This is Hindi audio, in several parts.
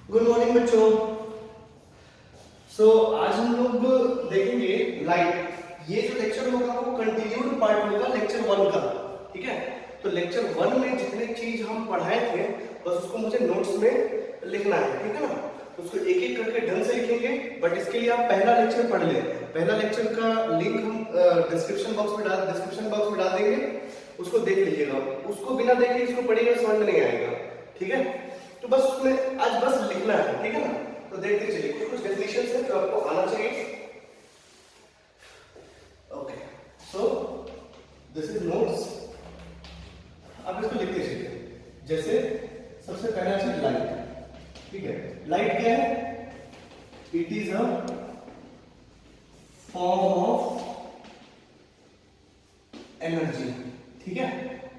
गुड मॉर्निंग बच्चों। आज हम लोग देखेंगे लाइट। ये जो लेक्चर होगा वो कंटिन्यूड पार्ट होगा लेक्चर 1 का। ठीक है, तो लेक्चर 1 में जितने चीज हम पढ़ाए थे बस उसको मुझे नोट्स में लिखना है। ठीक है ना, उसको एक एक करके ढंग से लिखेंगे। बट इसके लिए आप पहला लेक्चर पढ़ लें। पहला लेक्चर का लिंक हम डिस्क्रिप्शन बॉक्स में डाल देंगे, उसको देख लीजिएगा। उसको बिना देखे इसको पढ़िएगा समझ में नहीं आएगा। ठीक है, तो बस उसमें आज बस लिखना है। ठीक है ना, तो देखते चलिए कुछ डेफिनेशन है जो आपको आना चाहिए। Okay, so this is notes. आप इसको लिखते चलिए। जैसे सबसे पहला चीज लाइट। ठीक है, लाइट क्या है? It is a form of energy. ठीक है,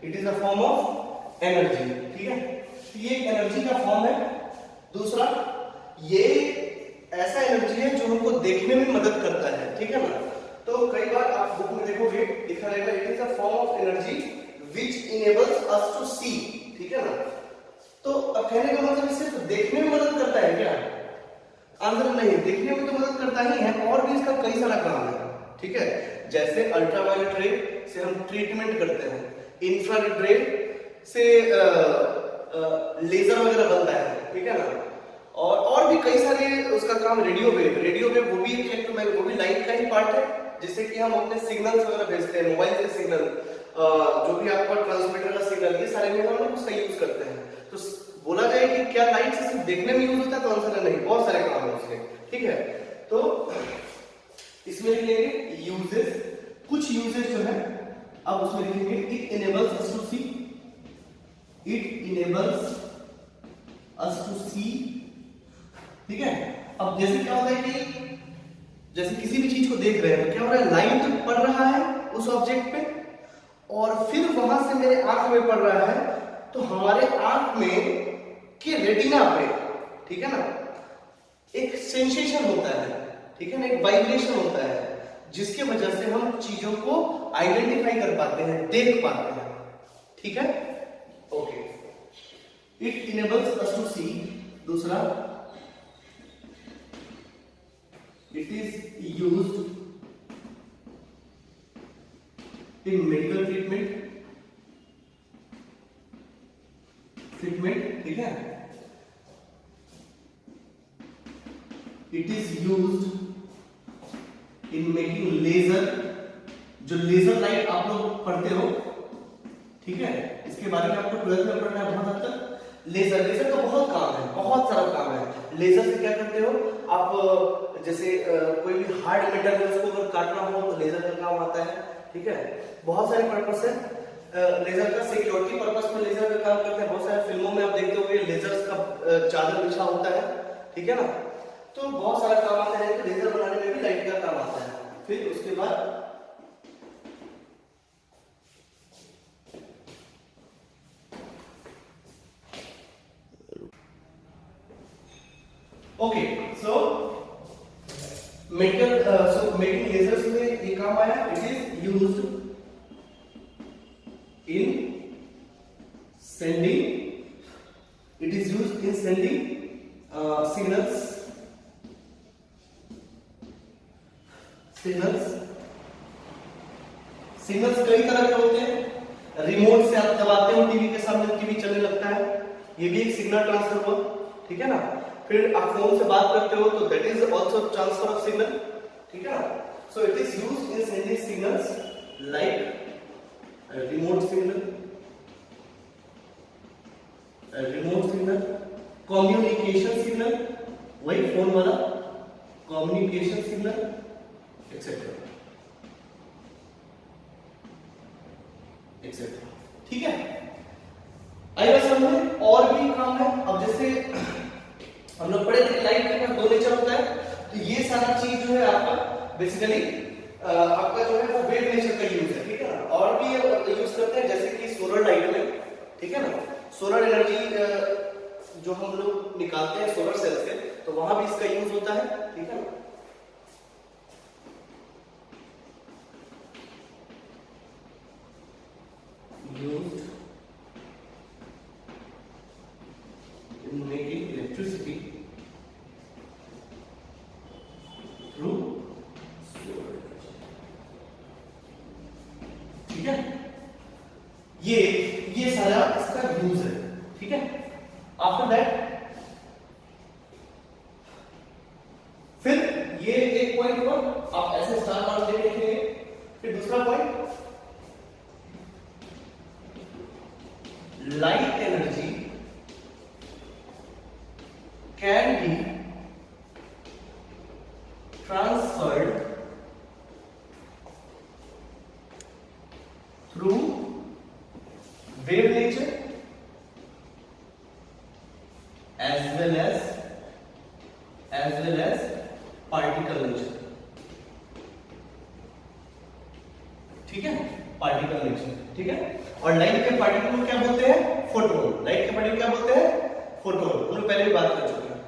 it is a form of energy. ठीक है, ये एनर्जी का फॉर्म है। दूसरा, ये ऐसा एनर्जी है जो हमको देखने में मदद करता है। ठीक है ना, तो कई बार आप बुक में देखोगे लिखा रहेगा it is a form of energy which enables us to see. ठीक है ना, तो अब कहने का मतलब सिर्फ देखने में मदद करता है क्या? आंसर नहीं, देखने में तो मदद करता ही है और भी इसका कई सारा काम है। ठीक है, जैसे अल्ट्रावायलेट रे से हम ट्रीटमेंट करते हैं, इंफ्रारेड रे से लेजर वगैरह बनता है। ठीक है ना, और भी कई सारे उसका काम। रेडियो वेव वो भी एक इलेक्ट्रोमैग्नेट, वो भी लाइट का ही पार्ट है, जिससे कि हम अपने सिग्नल्स वगैरह भेजते हैं, मोबाइल से सिग्नल, जो भी आपका ट्रांसमीटर का सिग्नल, ये सारे में हम लोग उसका यूज करते हैं। तो बोला जाए कि क्या लाइट से सिर्फ देखने में यूज होता है, तो आंसर है नहीं, बहुत सारे काम है उसके। ठीक है, तो इसमें लिखेंगे यूजेस। कुछ यूजेस जो है अब उसमें लिखेंगे it enables us to see. It enables us to see. ठीक है, अब जैसे क्या होता है कि जैसे किसी भी चीज को देख रहे हैं तो क्या हो रहा है, लाइट पड़ रहा है उस ऑब्जेक्ट पे और फिर वहां से मेरे आंख में पड़ रहा है, तो हमारे आंख में के रेटिना पे, ठीक है ना, एक सेंसेशन होता है। ठीक है ना, एक वाइब्रेशन होता है, जिसके वजह से हम चीजों को आइडेंटिफाई कर पाते हैं, देख पाते हैं। ठीक है, okay, it enables us to see. दूसरा, it is used in medical treatment. ठीक है, it is used in making laser. जो लेजर लाइट आप लोग पढ़ते हो, ठीक है, इसके बारे में आपको 12th में पढ़ना है बहुत हद तक। लेजर का बहुत काम है, बहुत सारा काम है। लेजर से क्या करते हो आप? जैसे कोई भी हार्ड मेटल है उसको अगर काटना हो तो लेजर का काम आता है। ठीक है, बहुत सारे पर्पस है लेजर का। सिक्योरिटी पर्पस में लेजर का काम करते हैं। बहुत सारे फिल्मों में आप देखते होंगे लेजर्स का चादर बिछा होता है। ठीक है ना, तो बहुत सारा काम आता है। तो लेजर बनाने में भी लाइट का काम आता है। फिर उसके बाद ओके, सो मेकिंग लेजर्स में ये काम आया। It is used in sending, it is used in sending signals. Signals कई तरह के होते हैं। रिमोट से आप दबाते हो टीवी के सामने, टीवी चलने लगता है, ये भी एक सिग्नल ट्रांसफर हुआ। ठीक है ना, फिर आप फोन से बात करते हो तो that is also transfer of signal. ठीक है ना, so it is used in sending signals like remote signal, communication signal, वही फोन वाला कम्युनिकेशन सिग्नल एक्सेट्रा। ठीक है, आएगा समझ में? और भी काम है। अब जैसे हम लोग पढ़े थे लाइट का दो नेचर होता है, तो ये सारा चीज जो है आपका बेसिकली आपका जो है वो वेव नेचर का यूज है। ठीक है ना, और भी यूज करते हैं जैसे कि सोलर लाइट में। ठीक है ना, सोलर एनर्जी जो हम लोग निकालते हैं सोलर सेल से, तो वहां भी इसका यूज होता है। ठीक है ना, used in making electricity ये सारा इसका यूज है, ठीक है। आफ्टर दैट फिर ये एक पॉइंट हुआ, आप ऐसे स्टार मार्क दे देखेंगे। फिर दूसरा point, light energy can be transferred through wave nature as well as particle nature, ठीक है, पार्टिकल नेचर, ठीक है। और लाइट के पार्टिकल को क्या बोलते हैं? फोटोन। लाइट के पार्टिकल क्या बोलते हैं? फोटोन। हम लोग पहले भी बात कर चुके हैं।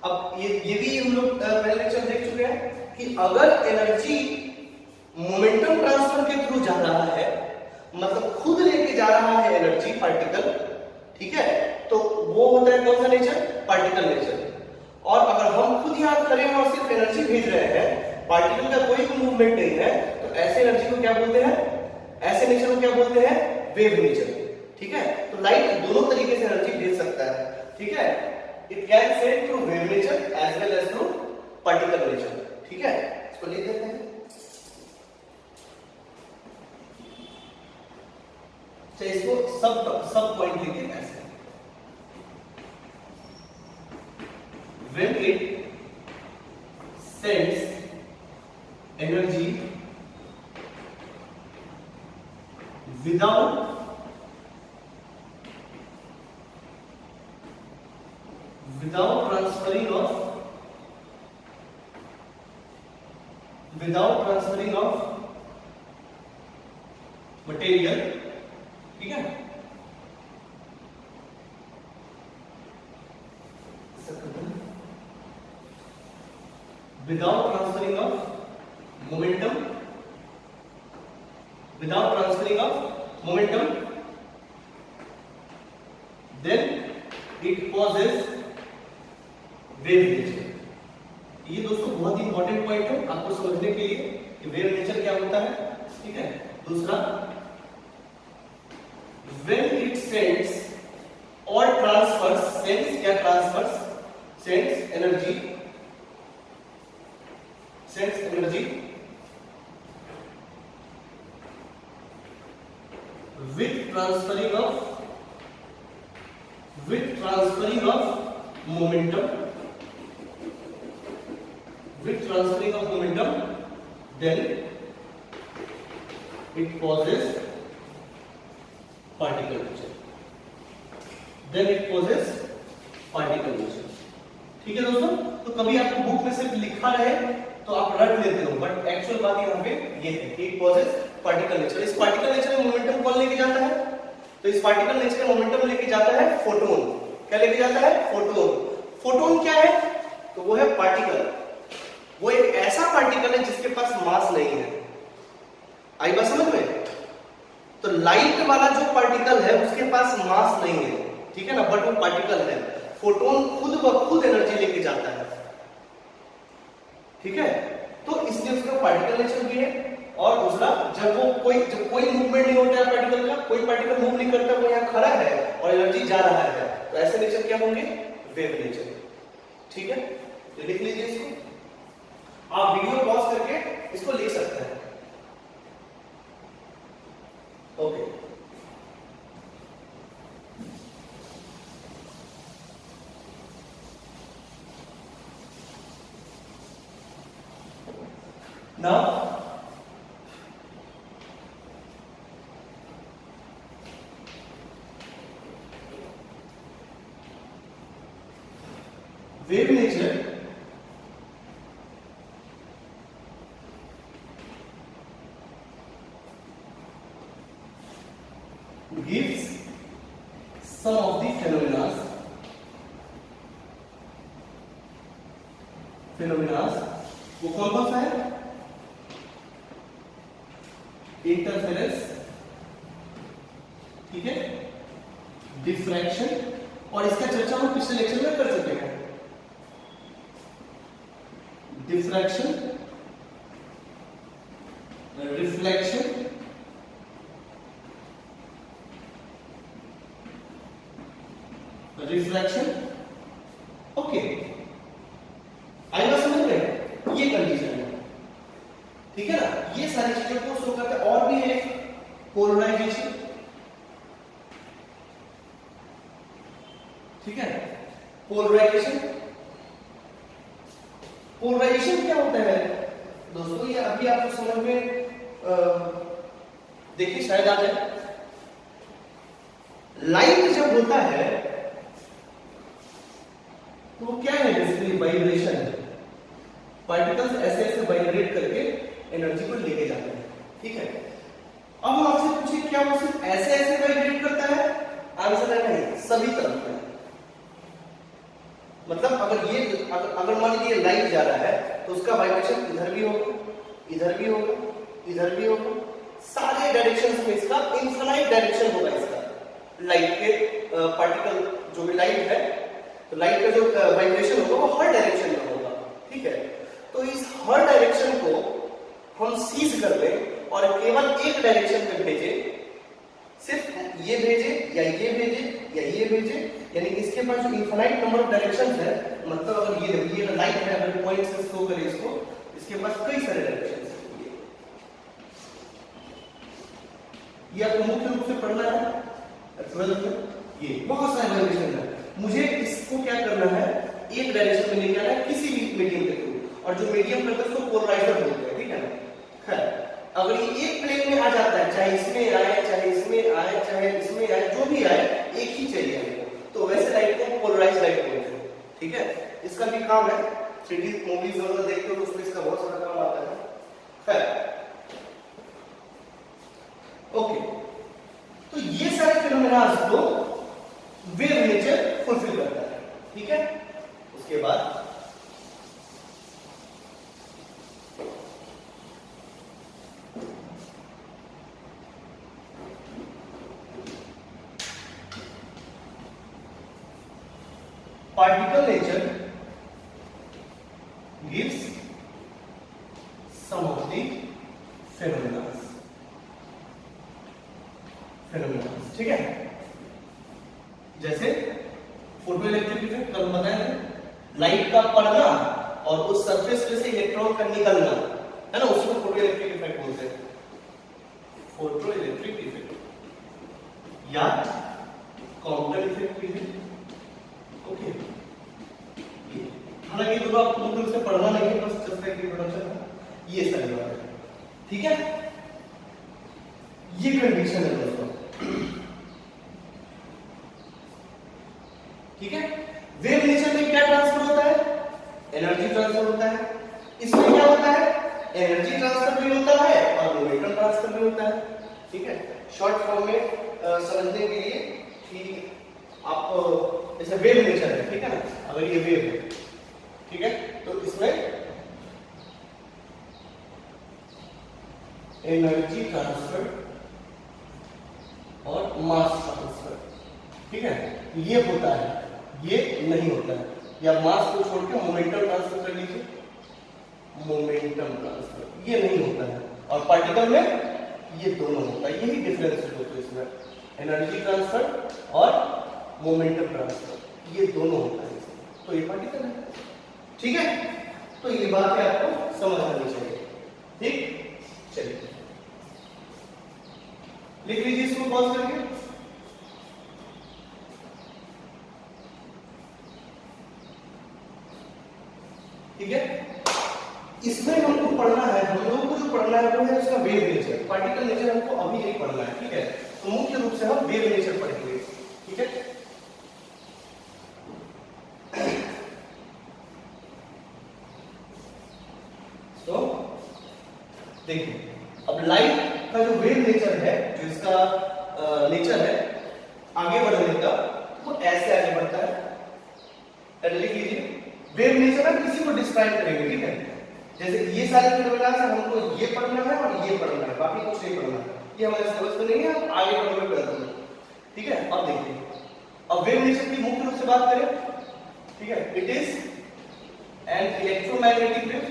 अब ये भी हम लोग पहले लेक्चर देख चुके हैं कि अगर एनर्जी मोमेंटम ट्रांसफर के थ्रू जा रहा है, मतलब खुद लेके जा रहा है एनर्जी पार्टिकल, ठीक है, तो वो होता है कौन सा नेचर? Particle nature. और अगर हम खुद यहां खड़े हैं और सिर्फ एनर्जी भेज रहे हैं, पार्टिकल का कोई भी मूवमेंट नहीं है, तो ऐसे एनर्जी को क्या बोलते हैं? ऐसे नेचर को क्या बोलते हैं? वेव नेचर, ठीक है। तो लाइट दोनों तरीके से एनर्जी भेज सकता है, ठीक है। It can send through wave nature as well as through particle nature, ठीक है। इसको लिख देते हैं। तो इसको सब पॉइंट लिखिए ऐसे। When it sends energy without transferring of material, ठीक है। Without transferring of momentum, then it causes wave nature। ये दोस्तों बहुत ही इंपॉर्टेंट पॉइंट है आपको समझने के लिए कि वेव नेचर क्या होता है, ठीक है। दूसरा, when it sends or transfers, sends क्या transfers, sends energy with transferring of momentum, then it causes particle nature, ठीक है दोस्तों। तो कभी आपको बुक में सिर्फ लिखा रहे तो आप रट लेते हो, बट एक्चुअल बात यहाँ पे ये है कि इट कॉजेज पार्टिकल नेचर। इस पार्टिकल नेचर में मोमेंटम कौन लेके जाता है? तो इस पार्टिकल नेचर का मोमेंटम लेके जाता है फोटोन। क्या लेके जाता है? फोटोन। फोटोन क्या है? तो वो है पार्टिकल। वो एक ऐसा पार्टिकल है जिसके पास मास नहीं है। आई बात समझ में? तो लाइट वाला जो पार्टिकल है उसके पास मास नहीं है, ठीक है ना, बट वो पार्टिकल है। फोटोन खुद ब खुद एनर्जी लेके जाता है, ठीक है। तो इसलिए उसका पार्टिकल नेचर भी है। और दूसरा, जब कोई मूवमेंट नहीं होता है पार्टिकल का, कोई पार्टिकल मूव नहीं करता, वो यहाँ खड़ा है और एनर्जी जा रहा है, तो ऐसे नेचर क्या होंगे? वेव नेचर, ठीक है। तो लिख लीजिए इसको, आप वीडियो पॉज करके इसको लिख सकते हैं। Okay, now wave nature gives some of the phenomena वो कौन कौन सा है? इंटरफेरेंस, ठीक है, डिफ्रैक्शन, और इसका चर्चा हम पिछले लेक्चर में कर चुके हैं। Diffraction, reflection refraction. ओके, आई बात समझ में? ये कंडीशन है, ठीक है ना। ये सारी चीजों को शो करते हैं। और भी है पोलराइजेशन, ठीक है। पोलराइजेशन, पोलराइजेशन क्या होता है दोस्तों? ये अभी आपको समझ में देखिए शायद आ जाए। लाइट जब होता है तो क्या है? बेसिकली वाइब्रेशन है। पार्टिकल्स ऐसे ऐसे वाइब्रेट करके एनर्जी को लेके जाते हैं, ठीक है। अब हम आपसे पूछिए, क्या वो सिर्फ ऐसे ऐसे वाइब्रेट करता है? आंसर है नहीं, सभी तरफ में। मतलब अगर मान लीजिए लाइट जा रहा है तो उसका वाइब्रेशन इधर भी होगा, इधर भी होगा, इधर भी होगा, सारे डायरेक्शंस में इसका इनफाइनाइट डायरेक्शन होगा। इसका लाइट के पार्टिकल जो भी लाइट है, तो लाइट का जो वाइब्रेशन होगा वो हर डायरेक्शन में होगा, ठीक है। तो इस हर डायरेक्शन को हम सीज कर दें और केवल एक डायरेक्शन में भेजें, सिर्फ ये भेजे या ये भेजे या ये भेजे, यानी इसके पास जो इनफाइनाइट नंबर ऑफ डायरेक्शंस है। मतलब अगर ये लाइट है, अगर पॉइंट से शो करें इसको, इसके पास कई सारे डायरेक्शंस हैं। ये आपको मुख्य रूप से पढ़ना है 12th में। ये बहुत सारे डायरेक्शन है, मुझे इसको क्या करना है? एक डायरेक्शन में लेके आना है किसी भी मीडियम के थ्रू, और जो मीडियम करता है उसको पोलराइजर बोलते हैं, ठीक है ना। खैर, अगर ये एक प्लेन में आ जाता है, चाहे इसमें आए, चाहे इसमें आए, चाहे इसमें आए, जो भी आए एक ही चाहिए हमको, तो वैसे लाइट को पोलराइज्ड लाइट बोलते हैं, ठीक है। इसका भी काम है, 3D मूवीज वगैरह देखते हो तो उसमें इसका बहुत सारा काम आता है। खैर, ओके, तो ये सारे फिनोमेनास को वेव नेचर फुलफिल करता है, ठीक है। उसके बाद particle nature gives some of the phenomena, ठीक है। जैसे फोटो इलेक्ट्रिक इफेक्ट कल बताया था, लाइट का पड़ना और उस सरफेस पे से इलेक्ट्रॉन का निकलना, है ना, उसको फोटो इलेक्ट्रिक इफेक्ट बोलते हैं। फोटो इलेक्ट्रिक इफेक्ट या कॉम्पलेक्स इफेक्ट भी है, ओके। हालांकि दोनों आप मुख्य रूप से पढ़ना नहीं है, बस जस्ट लाइक रिप्रोडक्शन, ये सारी बात है, ठीक है। ये कंडीशन है दोस्तों, ठीक है। वेव नेचर में क्या ट्रांसफर होता है? एनर्जी ट्रांसफर होता है। इसमें क्या होता है? एनर्जी ट्रांसफर भी होता है और मोमेंटम ट्रांसफर भी होता है, ठीक है। शॉर्ट फॉर्म में समझने के लिए कि आप जैसे वेव नेचर है, ठीक है ना, अगर ये वेव है, ठीक है, तो इसमें एनर्जी ट्रांसफर और मास ट्रांसफर, ठीक है, ये होता है, ये नहीं होता है। या मास को छोड़ के मोमेंटम ट्रांसफर कर लीजिए, मोमेंटम ट्रांसफर ये नहीं होता है, और पार्टिकल में ये दोनों होता है। यही डिफरेंस है दोस्तों इसमें, एनर्जी ट्रांसफर और मोमेंटम ट्रांसफर, ये दोनों होता है इसमें। तो ये पार्टिकल है, ठीक है। तो ये बात है आपको समझ आनी चाहिए, ठीक। चलिए लिख लीजिए इसको पॉज करके। ठीक है, इसमें हमको पढ़ना है, हम लोगों को जो पढ़ना है वो है उसका वेव नेचर। पार्टिकल नेचर हमको अभी नहीं पढ़ना है, ठीक है। तो मुख्य रूप से हम वेव नेचर पढ़ेंगे, ठीक है। तो देखिए, अब लाइट का जो वेव नेचर है, जो इसका नेचर है आगे बढ़ने का, वो ऐसे आगे बढ़ता है। लिख लीजिए, वेव नेचर हम किसी को डिस्क्राइब करेंगे, ठीक है। जैसे ये सारे फिनोमेना से हमको ये पढ़ना है और ये पढ़ना है, बाकी कुछ नहीं पढ़ना है, ये हमारे सिलेबस में नहीं है, हम आगे पढ़ने में पढ़ते हैं, ठीक है। अब देखिए, अब वेव नेचर की मुख्य रूप से बात करें, ठीक है, it is an electromagnetic wave,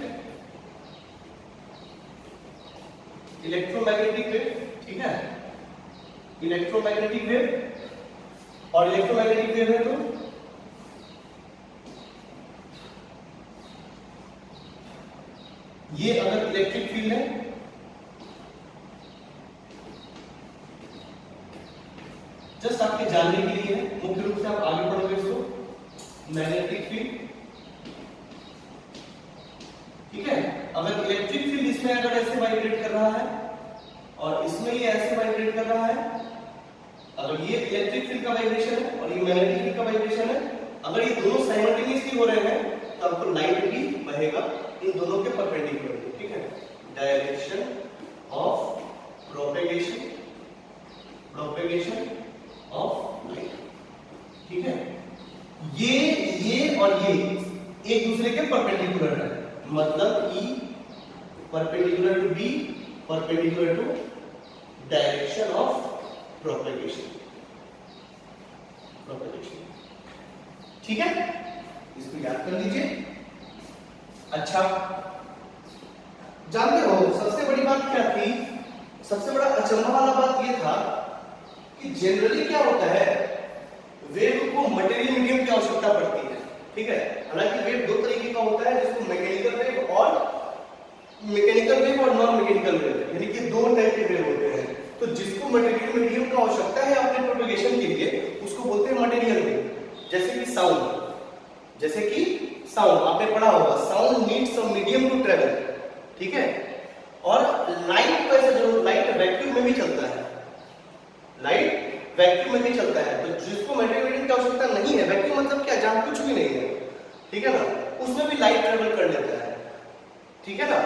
electromagnetic wave, ठीक है, इलेक्ट्रोमैग्नेटिक वेव। और इलेक्ट्रोमैग्नेटिक वेव है तो ये अगर इलेक्ट्रिक फील्ड है, जस्ट आपके जानने के लिए है, मुख्य रूप से आप आगे पढ़ोगे इसको, मैग्नेटिक फील्ड, ठीक है। अगर इलेक्ट्रिक फील्ड इसमें अगर ऐसे वाइब्रेट कर रहा है और इसमें ये ऐसे वाइब्रेट कर रहा है, अगर ये इलेक्ट्रिक फील्ड का वाइब्रेशन है और ये मैग्नेटिक फील्ड का वाइब्रेशन है, अगर ये दोनों साइमल्टेनियसली हो रहे हैं तो आपको लाइट भी बहेगा इन दोनों के परपेंडिकुलर, ठीक है। Direction of propagation of light, ठीक है। ये और ये एक दूसरे के परपेंडिकुलर है, मतलब E perpendicular to B perpendicular to direction of propagation, ठीक है। इसको याद कर लीजिए। अच्छा, जानते हो सबसे बड़ी बात क्या थी? सबसे बड़ा अचंभा वाला बात ये था कि जनरली क्या होता है, वेव को मटेरियल मीडियम की आवश्यकता पड़ती है, ठीक है। हालांकि वेव दो तरीके का होता है, जिसको मैकेनिकल वेव और नॉन मैकेनिकल वेव, यानी कि दो टाइप के वेव होते हैं। तो जिसको मटेरियल मीडियम का आवश्यकता है अपने प्रोपेगेशन के लिए, उसको बोलते हैं मटेरियल वेव। जैसे कि साउंड आपने पढ़ा होगा, sound needs some medium to travel, ठीक है। और लाइट को ऐसे जो लाइट वैक्यूम में भी चलता है, तो जिसको मटेरियल मीडियम की आवश्यकता नहीं है, वैक्यूम मतलब क्या, जहां कुछ भी नहीं है, ठीक है ना, उसमें भी लाइट ट्रेवल कर लेता है, ठीक है ना,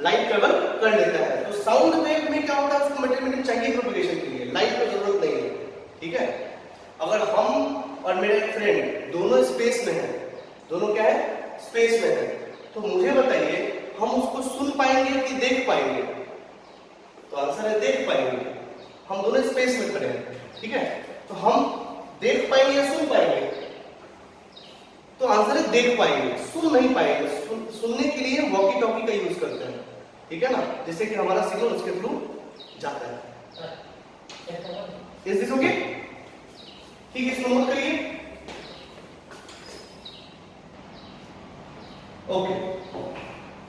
लाइट ट्रेवल कर लेता है। तो साउंड वेव में क्या होता है, उसको मटेरियल मीडियम चाहिए प्रोपेगेशन के लिए, लाइट की जरूरत नहीं है, ठीक है। अगर हम और मेरा एक फ्रेंड दोनों स्पेस में हैं, दोनों क्या है, स्पेस में है, तो मुझे बताइए हम उसको सुन पाएंगे कि देख पाएंगे? तो आंसर है देख पाएंगे। हम दोनों स्पेस में खड़े हैं, ठीक है, तो हम देख पाएंगे या सुन पाएंगे? तो आंसर है देख पाएंगे, सुन नहीं पाएंगे। सुनने के लिए वॉकी टॉकी का यूज करते हैं, ठीक है ना, जिससे कि हमारा सिग्नल उसके थ्रू जाता है। Is this okay? ठीक है, इसको नोट करिए। ओके,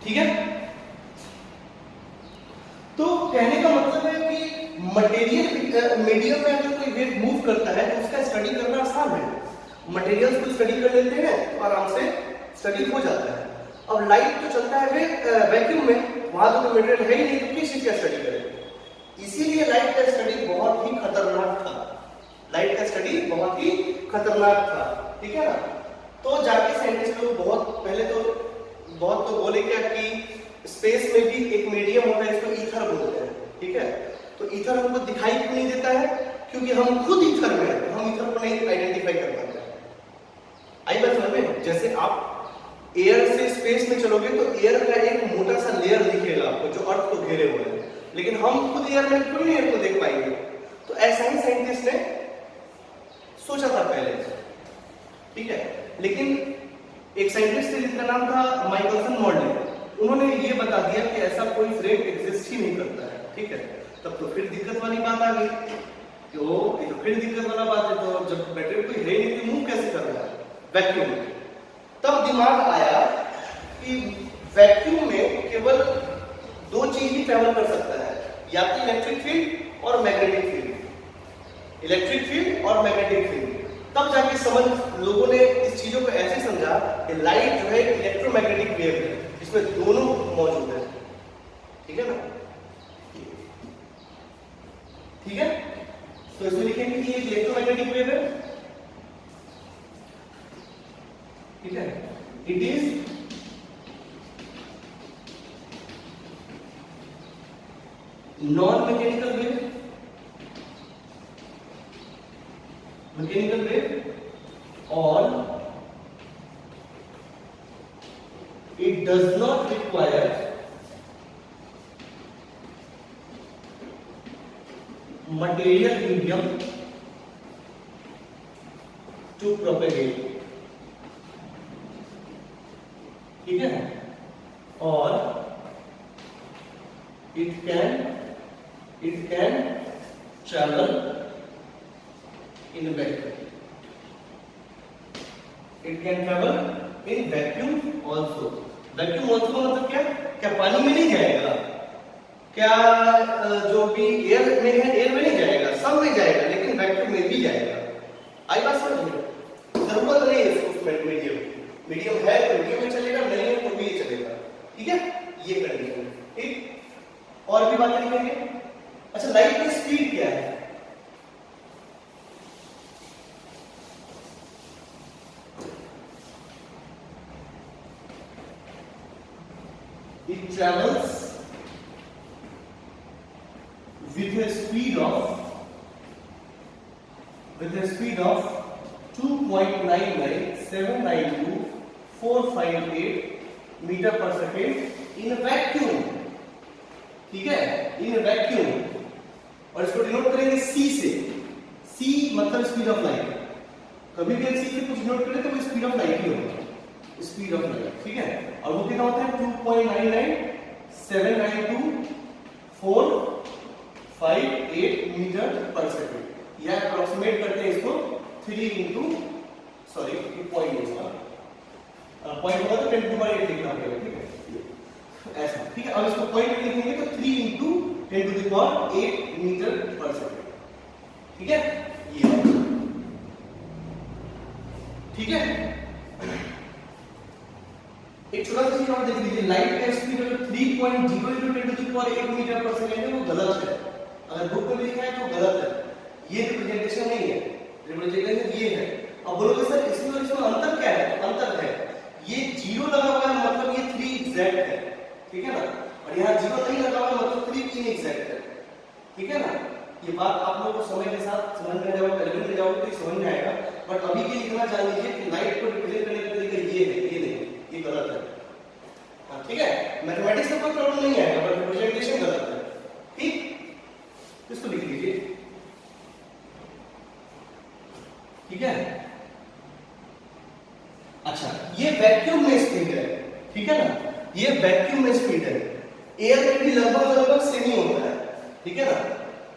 ठीक है। तो कहने का मतलब है कि मटेरियल मीडियम में अगर कोई वेव मूव करता है तो उसका स्टडी करना आसान है। मटेरियल्स को स्टडी कर लेते हैं तो आराम से स्टडी हो जाता है। अब लाइट तो चलता है वैक्यूम में, वहां तो मटेरियल है ही नहीं, तो किस चीज का स्टडी करें? इसीलिए लाइट का स्टडी बहुत ही खतरनाक था, ठीक है ना। तो जाके साइंटिस्ट लोग बहुत तो बोले क्या कि स्पेस में भी एक मीडियम होता है, इसको ईथर बोलते हैं, ठीक है। तो ईथर हमको दिखाई क्यों नहीं देता है? क्योंकि हम खुद ईथर में हैं, तो हम ईथर को नहीं आइडेंटिफाई कर पाते हैं। आई बात समझ में? जैसे आप एयर से स्पेस में चलोगे तो एयर का एक मोटा सा लेयर दिखेगा आपको जो अर्थ को घेरे हुए है, लेकिन हम खुद एयर में थोड़ी एयर को देख पाएंगे। तो ऐसा ही साइंटिस्ट ने सोचा था पहले, ठीक है। लेकिन एक साइंटिस्ट थे जिसका नाम था माइकलसन मॉर्डे, उन्होंने ये बता दिया कि ऐसा कोई फ्रेम एग्जिस्ट ही नहीं करता है, ठीक है। तब तो फिर दिक्कत वाली बात आ गई कि वो ये तो फिर दिक्कत वाला बात है, तो जब बैटरी कोई है नहीं तो मूव कैसे कर रहा है वैक्यूम में? तब दिमाग आया कि वैक्यूम में केवल दो चीज ही ट्रैवल कर सकता है, या तो इलेक्ट्रिक फील्ड और मैग्नेटिक फील्ड, तब जाके लोगों ने इस चीजों को ऐसे समझा कि लाइट जो है इलेक्ट्रोमैग्नेटिक वेव है, इसमें दोनों मौजूद है, ठीक है ना। ठीक है, तो इसमें लिखेंगे कि ये इलेक्ट्रोमैग्नेटिक वेव है, ठीक है। It is non mechanical wave, or it does not require material medium to propagate, ठीक है। और it can travel in vacuum. It can travel in vacuum also. Vacuum also मतलब क्या क्या पानी में नहीं जाएगा? क्या जो भी एयर में है एयर में नहीं जाएगा, सब में जाएगा, लेकिन वैक्यूम में भी जाएगा। आई बात समझ में? जरूरत नहीं है इसको मीडियम की, मीडियम है तो मीडियम में चलेगा, नहीं है तो भी ये चलेगा। ठीक है, ये कंडीशन है। ठीक, और भी बातें लिखेंगे। अच्छा, लाइट की स्पीड क्या है? It travels with a speed of 2.99792,458 metre per second in vacuum. ठीक है, इन वैक्यूम। और इसको डिनोट करेंगे C से। C मतलब स्पीड ऑफ लाइट। कभी भी C से कुछ डिनोट करें तो वो स्पीड ऑफ लाइट ही होगा, स्पीड ऑफ लाइट। ठीक है, और वो कितना होता है? 2.99792,458 मीटर पर सेकेंड। या अप्रोक्सीमेट करते हैं इसको 3 इंटू पॉइंट होगा, पॉइंट होगा तो 10 टू पावर 8 लिखना पड़ेगा। ठीक है, ऐसा। ठीक है, अब इसको पॉइंट में लिखेंगे तो 3 into 10 to the power 8 metre per second. ठीक है, ये ठीक है। एक छोटा सा चीज और देख लीजिए, लाइट का स्पीड अगर 3.0 into 10 to the power 8 metre per second है वो गलत है। अगर बुक में लिखा है तो गलत है, ये रिप्रेजेंटेशन नहीं है, रिप्रेजेंटेशन ये है। अब बोलोगे सर इसमें और इसमें अंतर क्या है? तो अंतर है, ये 0 लगा हुआ है मतलब ये 3 एग्जैक्ट है। ठीक है ना, और यहाँ 0 नहीं लगा हुआ है मतलब 3 इनएग्जैक्ट है। ठीक है ना, ये बात आप लोगों को समय के साथ समझ में जाओगे, कैलकुलेट में जाओगे तो समझ में आएगा। बट अभी के लिए इतना जान लीजिए कि लाइट को रिप्रेजेंट करने का तरीका ये है, ये नहीं, ये गलत है। हाँ, ठीक है, मैथमेटिक्स में कोई प्रॉब्लम नहीं आएगा, बट रिप्रेजेंटेशन गलत है। ठीक, इसको लिख लीजिए। ठीक है, अच्छा, ये वैक्यूम में स्पीड है। ठीक है ना, ये वैक्यूम में स्पीड है। एयर में भी लगभग सेम ही होता है। ठीक है ना,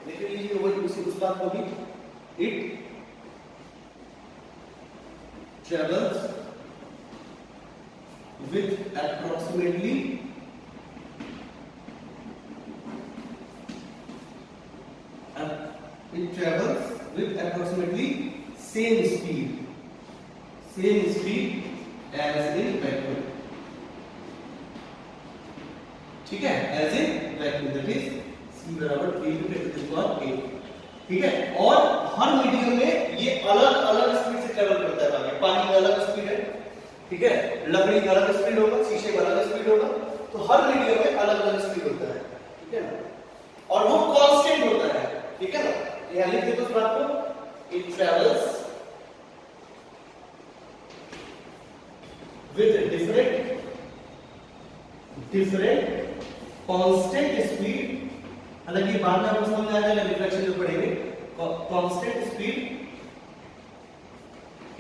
लिख लीजिए वो उस बात को भी। It travels with approximately same speed as in vacuum. ठीक है, as in vacuum, that is c बराबर 3 × 10 to the power 8। ठीक है, और हर मीडियम में ये अलग अलग स्पीड से ट्रेवल करता है। आगे पानी में अलग स्पीड है, ठीक है, लकड़ी का अलग स्पीड होगा, शीशे का अलग स्पीड होगा, तो हर मीडियम में अलग अलग स्पीड होता है। ठीक है ना, और वो कांस्टेंट होता है। ठीक है ना, यहां लिख देते उस बात को, it travels with different constant speed. हालांकि बाद में आपको समझ आ जाएगा रिफ्लेक्शन जो पढ़ेंगे, constant speed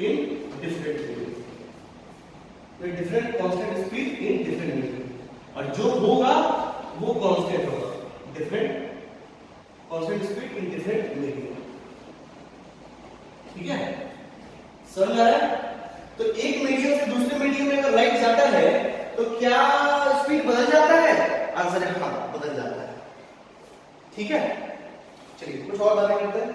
in different medium, different constant speed in different medium, और जो होगा वो कांस्टेंट होगा, different constant speed in different medium. ठीक है, समझ आ रहा है? तो एक मीडियम से दूसरे मीडियम में अगर लाइट जाता है तो क्या स्पीड बदल जाता है? आंसर है हाँ, बदल जाता है। ठीक है, चलिए कुछ और बातें करते हैं।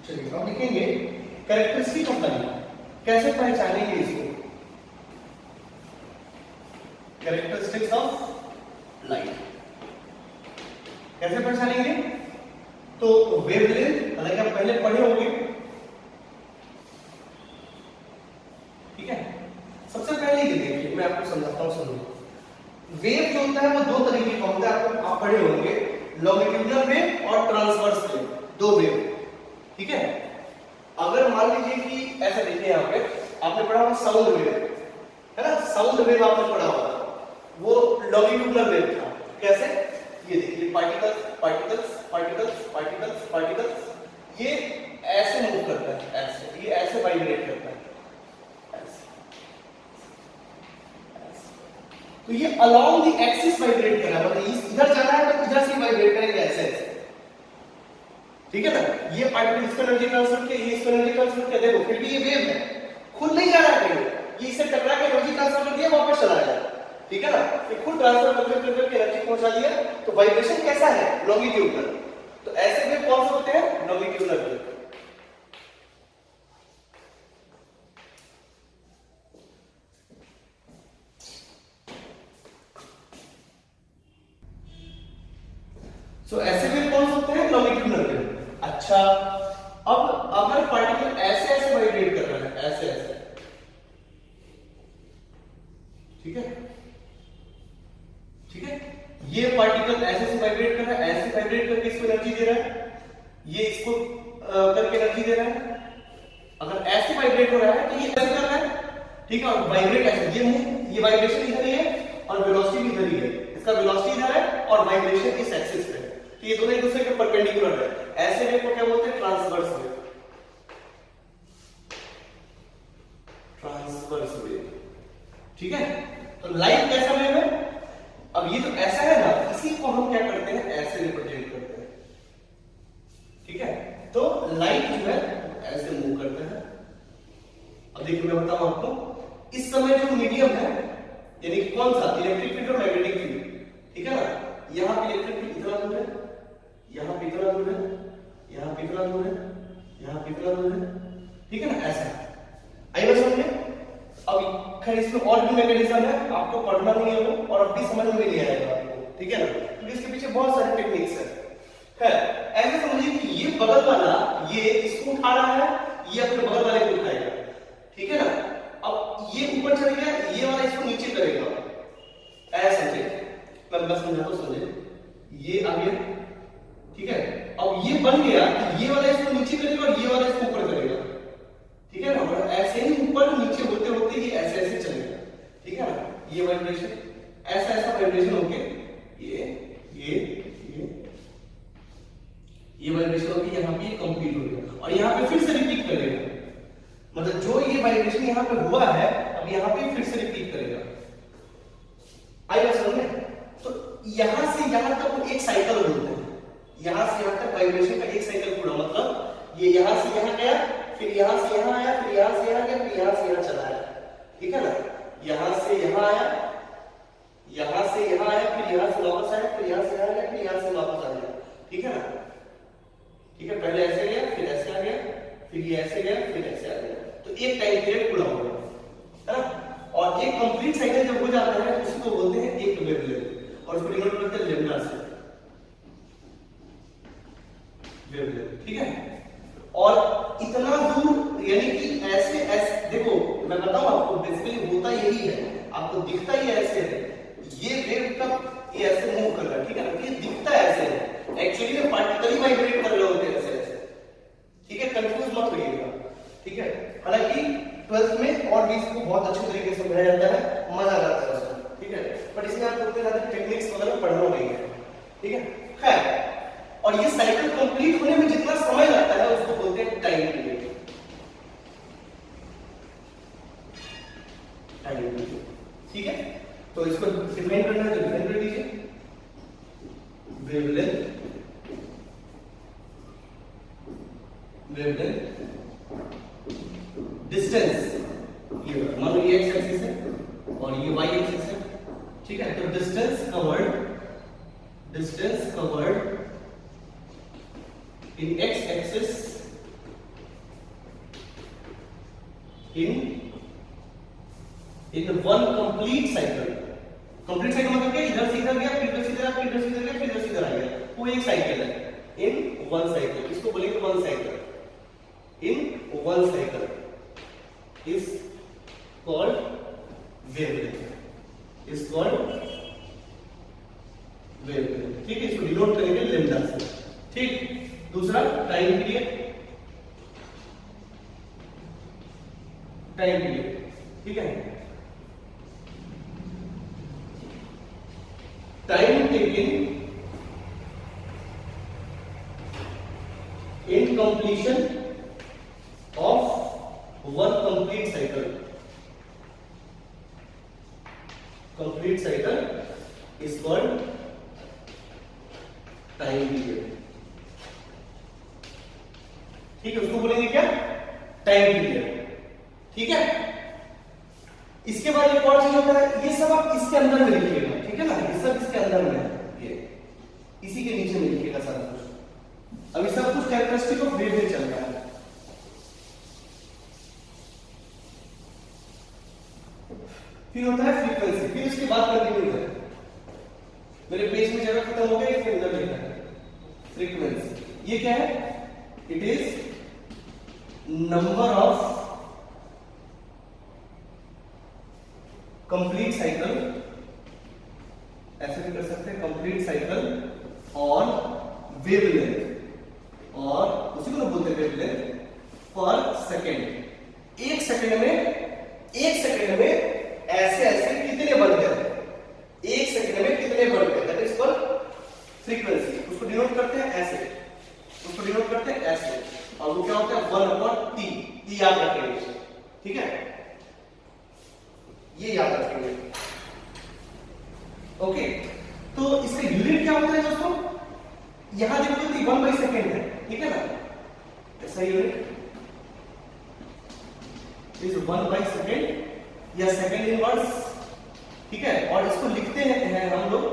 चलिए अब लिखेंगे कैरेक्टरिस्टिक ऑफ लाइट। कैसे पहचानेंगे इसको? कैरेक्टरिस्टिक्स ऑफ लाइट कैसे पहचानेंगे? तो वेवलेंथ, हालांकि आप पहले पढ़े होंगे। ठीक है, सबसे पहले ये देखिए, मैं आपको समझाता हूं, सुनिए। वेव जो होता है वो दो तरीके का होता है, आप पढ़े होंगे, लॉन्गिट्यूडनल वेव और ट्रांसवर्स वेव, दो वेव। ठीक है, अगर मान लीजिए कि ऐसा देखिए, यहां पे आपने पढ़ा होगा साउंड वेव, है ना, साउंड वेव आपने पढ़ा होगा, वो लॉन्गिट्यूडनल वेव था। कैसे? ये देखिए, particles particles particles particles particles, ये ऐसे मूव करता है, ऐसे, ये ऐसे वाइब्रेट करता है, ऐसे, ऐसे। तो ये अलोंग द एक्सिस वाइब्रेट कर रहा है, मतलब इधर जाना है तो इधर से वाइब्रेट करेंगे, ऐसे ऐसे, ठीक है ना, ये पार्टिकल इसको एनर्जी ट्रांसफर किया, ये इसको एनर्जी ट्रांसफर किया, देखो फिर भी ये वेव है, खुद नहीं जा रहा है कहीं, ये इससे टकरा के एनर्जी ट्रांसफर कर दिया, वापस चला गया, ठीक है ना, ये खुद ट्रांसफर करके एनर्जी पहुंचा दिया। तो वाइब्रेशन कैसा है, लॉन्गिट्यूडनल। तो ऐसे वेव कौन से होते हैं, लॉन्गिट्यूडनल वेव। सो ऐसे वेव कौन से होते हैं, लॉन्गिट्यूडनल वेव। अच्छा, अब अगर पार्टिकल ऐसे ऐसे वाइब्रेट कर रहा है, ऐसे ऐसे, ठीक है, ठीक है, ये पार्टिकल ऐसे से वाइब्रेट कर रहा है, ऐसे वाइब्रेट करके इसको एनर्जी दे रहा है, ये इसको करके एनर्जी दे रहा है। अगर ऐसे वाइब्रेट हो रहा है तो ये ऐसे कर रहा है, ठीक है, और वाइब्रेट ऐसे, ये वाइब्रेशन इधर ही है और वेलोसिटी भी इधर ही है, इसका वेलोसिटी इधर है और वाइब्रेशन इस एक्सिस पे, तो ये दोनों एक दूसरे के परपेंडिकुलर है। ऐसे वेव को क्या बोलते हैं, ट्रांसवर्स वेव, ट्रांसवर्स वेव, ठीक है। तो लाइट कैसा वेव है, अब ये तो ऐसा है ना, इसी को हम क्या करते हैं, ऐसे रिप्रेजेंट करते हैं, ठीक है। तो लाइट जो है ऐसे मूव करता है। अब देखिए मैं बताऊं आपको, इस समय जो मीडियम है, यानी कौन सा, इलेक्ट्रिक फील्ड और मैग्नेटिक फील्ड, ठीक है ना, यहां पे इलेक्ट्रिक फील्ड इतना दूर है, यहां पे इतना दूर है, यहां पे इतना दूर है, यहां पे इतना दूर है, ठीक है ना, ऐसा। आई बात समझ में। अब खैर इसमें और भी मैकेनिज्म है, आपको पढ़ना नहीं है वो, और अब भी समझ में नहीं आएगा आपको, ठीक है ना, क्योंकि इसके पीछे बहुत सारे टेक्निक्स है। ऐसे समझिए कि ये बगल वाला ये इसको उठा रहा है, ये अपने बगल वाले को उठाएगा, ठीक है ना। अब ये ऊपर चढ़ गया, ये वाला इसको नीचे करेगा, ऐसा समझे, मैं समझाता हूं, समझे, ये आ गया, ठीक है। अब ये बन गया कि ये वाला इसको नीचे करेगा और ये वाला इसको ऊपर करेगा, ठीक है ना, और ऐसे ही ऊपर नीचे होते होते ये ऐसे ऐसे चलेगा, ठीक है ना। ये वाइब्रेशन ऐसा ऐसा वाइब्रेशन होके ये वाइब्रेशन होगी, यहाँ पे कंप्लीट हो गया और यहाँ पे फिर से रिपीट करेगा, मतलब जो ये वाइब्रेशन यहाँ पे हुआ है अब यहाँ पे फिर से रिपीट करेगा। आइए समझ में। तो यहाँ से यहाँ तक एक साइकिल बोलते हैं, यहाँ से यहाँ तक वाइब्रेशन का एक साइकिल पूरा, मतलब ये यहाँ से यहाँ गया, फिर यहाँ से यहाँ आया, फिर यहाँ से यहाँ गया, फिर यहाँ से यहाँ चला आया, ठीक है ना। यहाँ से यहाँ आया, यहाँ से यहाँ आया, फिर यहाँ से वापस आया, फिर यहाँ से यहाँ गया, फिर यहाँ से वापस आ गया, ठीक है ना, ठीक है। पहले ऐसे गया, फिर ऐसे आ गया, फिर ये ऐसे गया, फिर ऐसे आ गया, तो एक टाइम पीरियड पूरा हो गया, है ना। और एक कंप्लीट साइकिल जब हो जाता है उसी को बोलते हैं एक वेवलेंथ, और उसको डिनोट करते हैं लैम्डा से, वेवलेंथ, ठीक है। और इतना दूर, यानी कि ऐसे ऐसे, देखो मैं बताऊं आपको, बेसिकली होता यही है, आपको दिखता ही ऐसे है, ये वेव तक ये ऐसे मूव कर रहा है, ठीक है ना, ये दिखता ऐसे है, एक्चुअली में पार्टिकल ही वाइब्रेट कर रहे होते हैं ऐसे ऐसे, ठीक है, कंफ्यूज मत होइएगा, ठीक है। हालांकि 12th में और भी इसको बहुत अच्छे तरीके से समझाया जाता है, मजा आता है उसमें, ठीक है, बट इसमें आपको उतने ज्यादा टेक्निक्स वगैरह पढ़ना नहीं है, ठीक है। खैर, और ये साइकिल कंप्लीट होने में जितना समय लगता है उसको बोलते हैं टाइम पीरियड, टाइम पीरियड, ठीक है। तो इसको डिफाइन करना है तो डिफाइन कर दीजिए, वेवलेंथ, वेवलेंथ, डिस्टेंस, ये मान लो ये एक्स एक्सिस है और ये वाई एक्सिस है, ठीक है। तो distance covered in x axis in one complete cycle, complete cycle मतलब क्या, इधर से इधर गया, फिर इधर से इधर, फिर इधर से इधर गया, फिर इधर से इधर आ गया, वो एक साइकिल है, in one cycle, इसको बोलेंगे one cycle, in one cycle is called wavelength, is called wavelength, ठीक है। इसको डिनोट करेंगे लैम्डा से, ठीक। दूसरा टाइम पीरियड, टाइम पीरियड, ठीक है। Time taken in completion of one complete cycle, complete cycle is called time period, ठीक है, उसको बोलेंगे क्या, टाइम पीरियड। ठीक है, इसके बाद एक और चीज होता है, ये सब आप इसके अंदर में लिखिएगा, ठीक है ना, ये सब इसके अंदर में है, ये इसी के नीचे में लिखिएगा सारा कुछ। अभी सब कुछ कैरेक्टरिस्टिक ऑफ वेव में चल रहा है। फिर होता है फ्रीक्वेंसी, फिर इसके बाद कंटिन्यू है, मेरे पेज में जगह खत्म हो गई, इसके अंदर लिखा है फ्रीक्वेंसी। ये क्या है, it is number of complete cycle, ऐसे भी कर सकते हैं, कंप्लीट साइकिल ऑन वेवलेंथ, और उसी को बोलते हैं वेवलेंथ पर सेकेंड। एक सेकेंड में ऐसे ऐसे कितने बढ़ गए, एक सेकेंड में कितने बढ़ गए, दैट इज कॉल्ड फ्रीक्वेंसी। उसको डिनोट करते हैं ऐसे, उसको डिनोट करते हैं ऐसे, और वो क्या होता है 1/t, ये याद रखेंगे, ठीक है, ये याद रखेंगे। ओके, तो इसका यूनिट क्या होता है दोस्तों, यहां देखो तो 1/सेकेंड है, ठीक है ना, ऐसा यूनिट इज 1/सेकेंड या सेकेंड इनवर्स, ठीक है, और इसको लिखते हैं हम लोग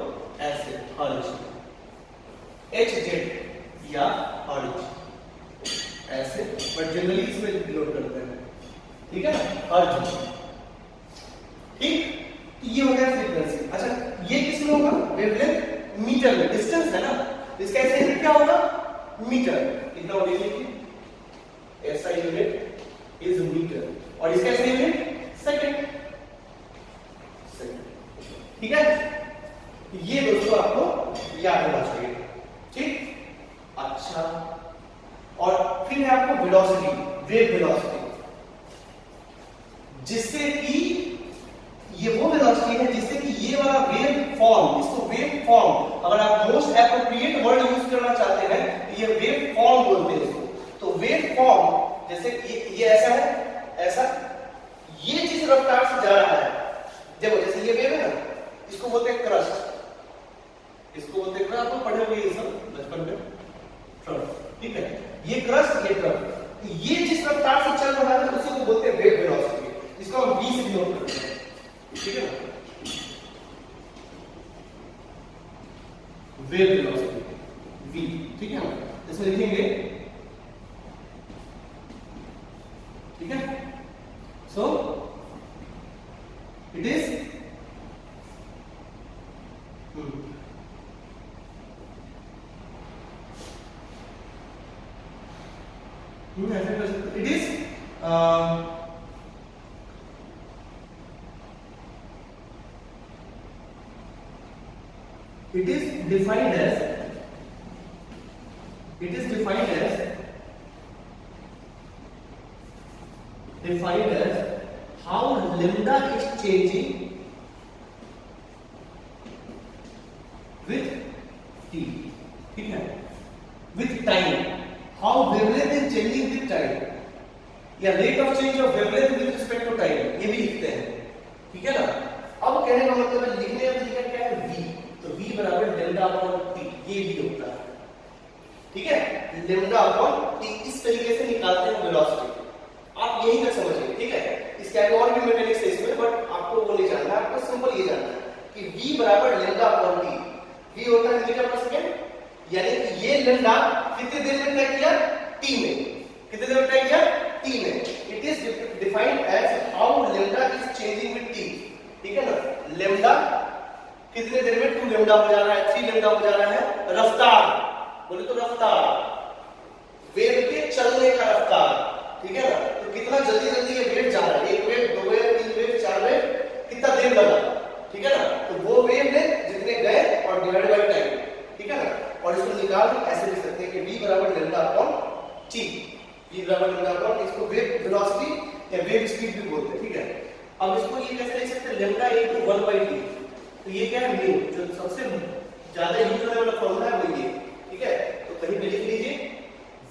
ऐसे हर्ट्ज, HZ या हर्ट्ज ऐसे, बट जनरली इसमें डिनोट करते हैं, ठीक है ना, हर्ट्ज। ठीक, तो ये हो गया फ्रीक्वेंसी। अच्छा, ये किसमें होगा, वेवलेंथ मीटर में, डिस्टेंस है ना, इसका ऐसा यूनिट क्या होगा, मीटर। इतना और लिखिए, ऐसा यूनिट इज मीटर, और इसका ऐसा यूनिट सेकंड, ठीक है। ये दोस्तों आपको याद होना चाहिए, ठीक। अच्छा, और फिर है आपको वेलोसिटी, वेव वेलोसिटी, जिससे कि ये वो वेलोसिटी है जिससे कि ये वाला वेव फॉर्म, इसको वेव फॉर्म, अगर आप मोस्ट एप्रोप्रिएट वर्ड यूज करना चाहते हैं तो ये वेव फॉर्म बोलते हैं इसको। तो वेव फॉर्म जैसे ये ऐसा है, ऐसा, ये जिस रफ्तार से जा रहा है, देखो जैसे ये वेव है ना, इसको बोलते हैं क्रस्ट, इसको बोलते हैं, आपको पढ़े हुए ये सब बचपन में, ट्रफ, ठीक है, ये क्रस्ट, ये ट्रफ, ये जिस रफ्तार से चल रहा है उसी को बोलते हैं वेव वेलोसिटी, इसको हम v से डिनोट करते हैं, ठीक है ना, वेव वेलोसिटी v, ठीक है ना, इसमें लिखेंगे, ठीक है। So it is it is it is defined as how lambda is changing with t, ठीक है, with time, how wavelength is changing with time, या rate of change of wavelength with respect to time, ये भी लिखते हैं, ठीक है ना। अब कहने का मतलब है, लिखने का तरीका क्या है, v, तो v बराबर lambda upon t, ये भी होता है, ठीक है, lambda upon t, इस तरीके से निकालते हैं वेलोसिटी। आप यही तक समझिए, ठीक है, इसके आगे और भी मैकेनिक्स है इसमें, बट आपको वो नहीं जानना है, आपको सिंपल ये जानना है कि v बराबर lambda upon t, v होता है मीटर पर सेकंड, यानी कि ये लैम्डा कितने देर में तय किया, t में, कितने देर में तय किया, t में। It is defined as how lambda is changing with t, ठीक है ना, लैम्डा कितने देर में 2 लैम्डा हो जा रहा है, 3 लैम्डा हो जा रहा है, रफ्तार, बोले तो रफ्तार, वेव के चलने का रफ्तार, ठीक है ना, तो कितना जल्दी जल्दी ये वेव जा रहा है, एक वेव, 2 वेव, 3 वेव, 4 वेव, कितना देर लगा, ठीक है ना, तो वो वेव ने जितने गए और डिवाइड बाय टाइम, ठीक है ना, और इसको निकाल ऐसे लिख सकते हैं कि v बराबर लैम्डा अपॉन t, v बराबर लैम्डा अपॉन, इसको वेव वेलोसिटी या वेव स्पीड भी बोलते हैं, ठीक है। अब इसको ये कैसे लिख सकते हैं, लैम्डा इनटू 1/t, तो ये क्या है, म्यू, जो सबसे ज्यादा यूज होने वाला फॉर्मूला है वो ये, ठीक है, तो कहीं पे लिख लीजिए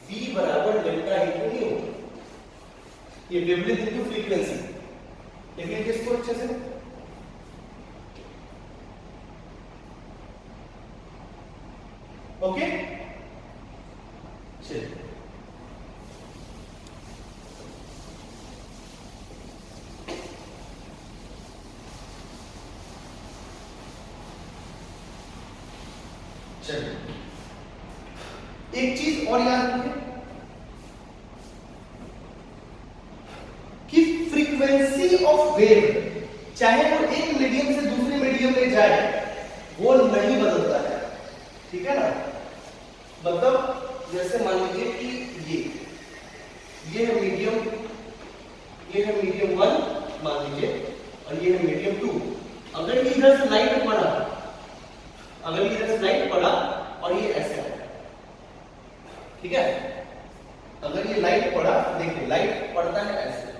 v बराबर लैम्डा इनटू म्यू, ये वेवलेंथ इनटू फ्रीक्वेंसी, लिख लीजिए इसको अच्छे से। ओके, चलिए चलिए एक चीज और याद रखिए कि फ्रीक्वेंसी ऑफ वेव चाहे वो एक मीडियम से दूसरे मीडियम में जाए वो नहीं बदलता है, ठीक है ना। मतलब जैसे मान लीजिए कि ये है मीडियम, ये है मीडियम 1 मान लीजिए, और ये है मीडियम 2। अगर ये इधर से लाइट पड़ा, अगर ये इधर से लाइट पड़ा और ये ऐसे है, ठीक है, अगर ये लाइट पड़ा, देखिए लाइट पड़ता है ऐसे,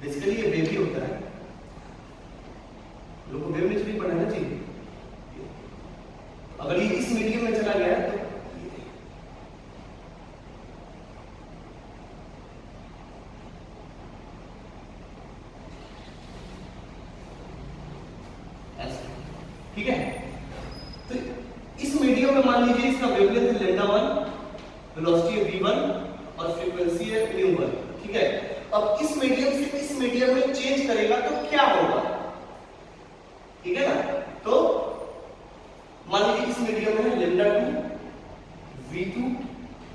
बेसिकली ये वेव ही होता है, लोगों को वेव नेचुरली पढ़ना चाहिए। अगर ये इस मीडियम में चला गया तो ठीक है, तो इस मीडियम में मान लीजिए इसका वेवलेंथ है λ1, वेलोसिटी है v1 और फ्रीक्वेंसी है μ1, ठीक है। अब इस मीडियम से इस मीडियम में चेंज करेगा तो क्या होगा, ठीक है ना। तो मान लीजिए इस मीडियम में है λ2, v2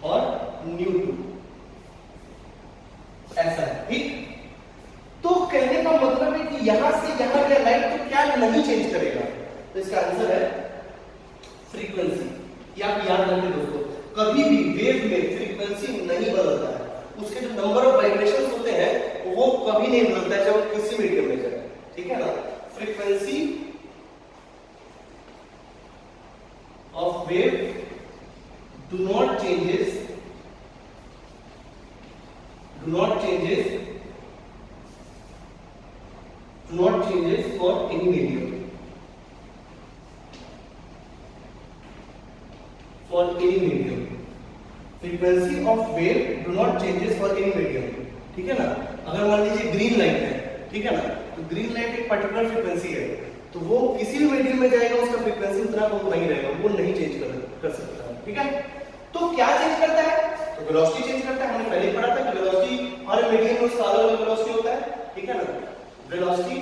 और μ2, ऐसा है, ठीक। तो कहने का मतलब है कि यहां से यहां गया लाइट तो क्या नहीं चेंज करेगा, तो इसका आंसर है फ्रीक्वेंसी। ये आप याद रखें दोस्तों, कभी भी वेव में फ्रीक्वेंसी नहीं बदलता है, उसके जो नंबर ऑफ वाइब्रेशंस होते हैं वो कभी नहीं बदलता है, चाहे वो किसी मीडियम में जाए, ठीक है ना। Frequency of wave do not changes for any medium, for any medium, frequency of wave do not changes for any medium, ठीक है ना। अगर मान लीजिए ग्रीन लाइट है, ठीक है ना, तो ग्रीन लाइट एक पर्टिकुलर फ्रीक्वेंसी है, तो वो किसी भी मीडियम में जाएगा उसका फ्रीक्वेंसी उतना वो नहीं रहेगा, वो नहीं चेंज कर सकता है, ठीक है। तो क्या चेंज करता है, तो वेलोसिटी चेंज करता है। हमने पहले पढ़ा था कि वेलोसिटी हर मीडियम में उसका अलग-अलग वेलोसिटी होता है, ठीक है ना। वेलोसिटी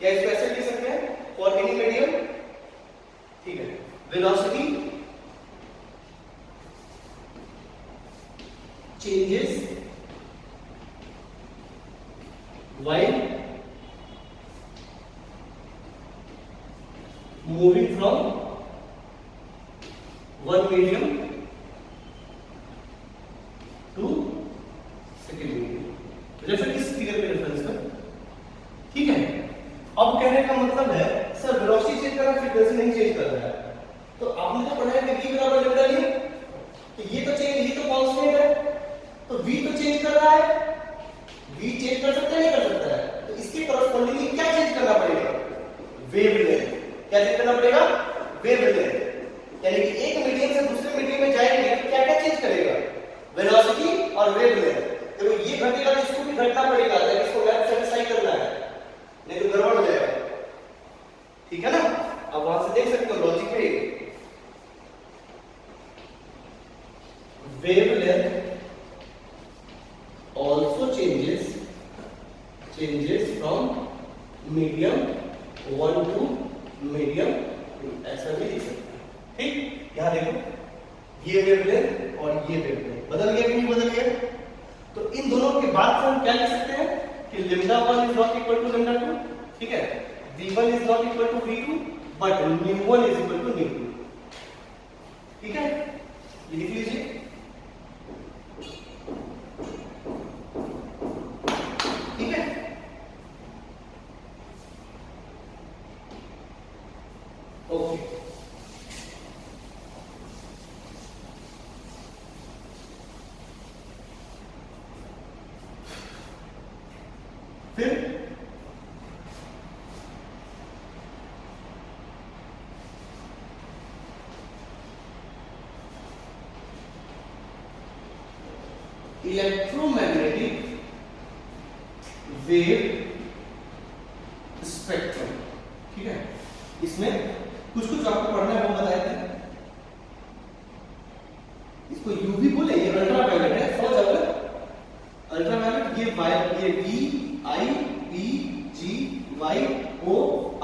या इसको ऐसे लिख सकते हैं फॉर एनी मीडियम, ठीक है, velocity changes while moving from one medium to second medium। Refer किस फिगर पे रेफरेंस कर, ठीक है। अब कहने का मतलब है सर वेलोसिटी चेंज कर रहा है, फ्रीक्वेंसी नहीं चेंज कर रहा है, तो आपने तो पढ़ा है कि v बराबर लैम्डा लिया, तो ये तो कांस्टेंट है, तो v तो चेंज कर रहा है, v चेंज कर सकता है नहीं कर सकता है, तो इसके कॉरस्पॉन्डिंगली क्या चेंज करना पड़ेगा, वेवलेंथ। क्या चेंज करना पड़ेगा, वेवलेंथ। यानी कि एक मीडियम से दूसरे मीडियम में जाएंगे तो क्या क्या चेंज करेगा, वेलोसिटी और वेवलेंथ। देखो ये घटेगा तो इसको भी घटना पड़ेगा, ताकि इसको मैथ सेटिस्फाई करना है, नहीं तो गड़बड़ हो जाएगा, ठीक है ना। अब वहां से देख सकते हो लॉजिक है, wavelength also changes from medium 1 to medium 2, ऐसा भी लिख सकते हैं, ठीक। यहां देखो ये वेवलेंथ और ये वेवलेंथ बदल गया कि नहीं बदल गया, तो इन दोनों के बाद से हम क्या लिख सकते हैं कि λ1 is not equal to λ2, ठीक है, v1 is not equal to v2 but μ1 is equal to μ2, ठीक है, ये लिख लीजिए। ओके, फिर इलेक्ट्रोमैग्नेटिक वेव स्पेक्ट्रम, ठीक है। इसमें कुछ आपको पढ़ना है वो बताए थे, इसको यूवी बोले, ये अल्ट्रावायलेट है, समझ आओगे। अल्ट्रावायलेट ये V I B G Y O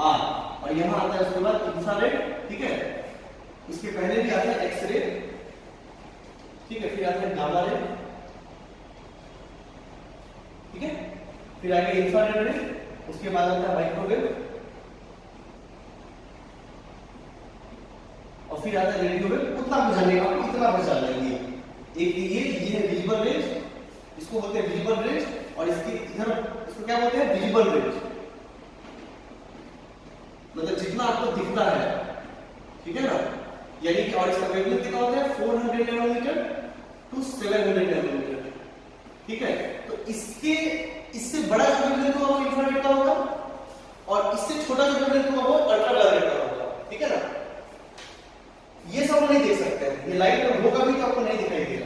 R, और यहाँ आता है उसके बाद इंफ्रारेड, ठीक है, इसके पहले भी आता है एक्सरे, ठीक है, फिर आता है गामा रे, ठीक है, फिर आगे इंफ्रारेड रे, उसके बाद आता है माइक्रोवेव, और फिर आता है रेडियो वेव। उतना बुझाने का आपको इतना बचा लेंगे। एक ये है विजिबल रेंज, इसको बोलते हैं विजिबल रेंज, और इसके इधर इसको क्या बोलते हैं विजिबल रेंज, मतलब जितना आपको दिखता है, ठीक है ना, यानी कि और इसका वेवलेंथ कितना होता है 400 नैनोमीटर टू 700 नैनोमीटर, ठीक है। तो इससे बड़ा जो वेवलेंथ होगा वो इंफ्रारेड का होगा, और इससे छोटा जो वेवलेंथ होगा वो अल्ट्रावायलेट का होगा, ठीक है ना। ये सब नहीं देख सकते हैं, ये लाइट में होगा भी तो आपको नहीं दिखाई देगा।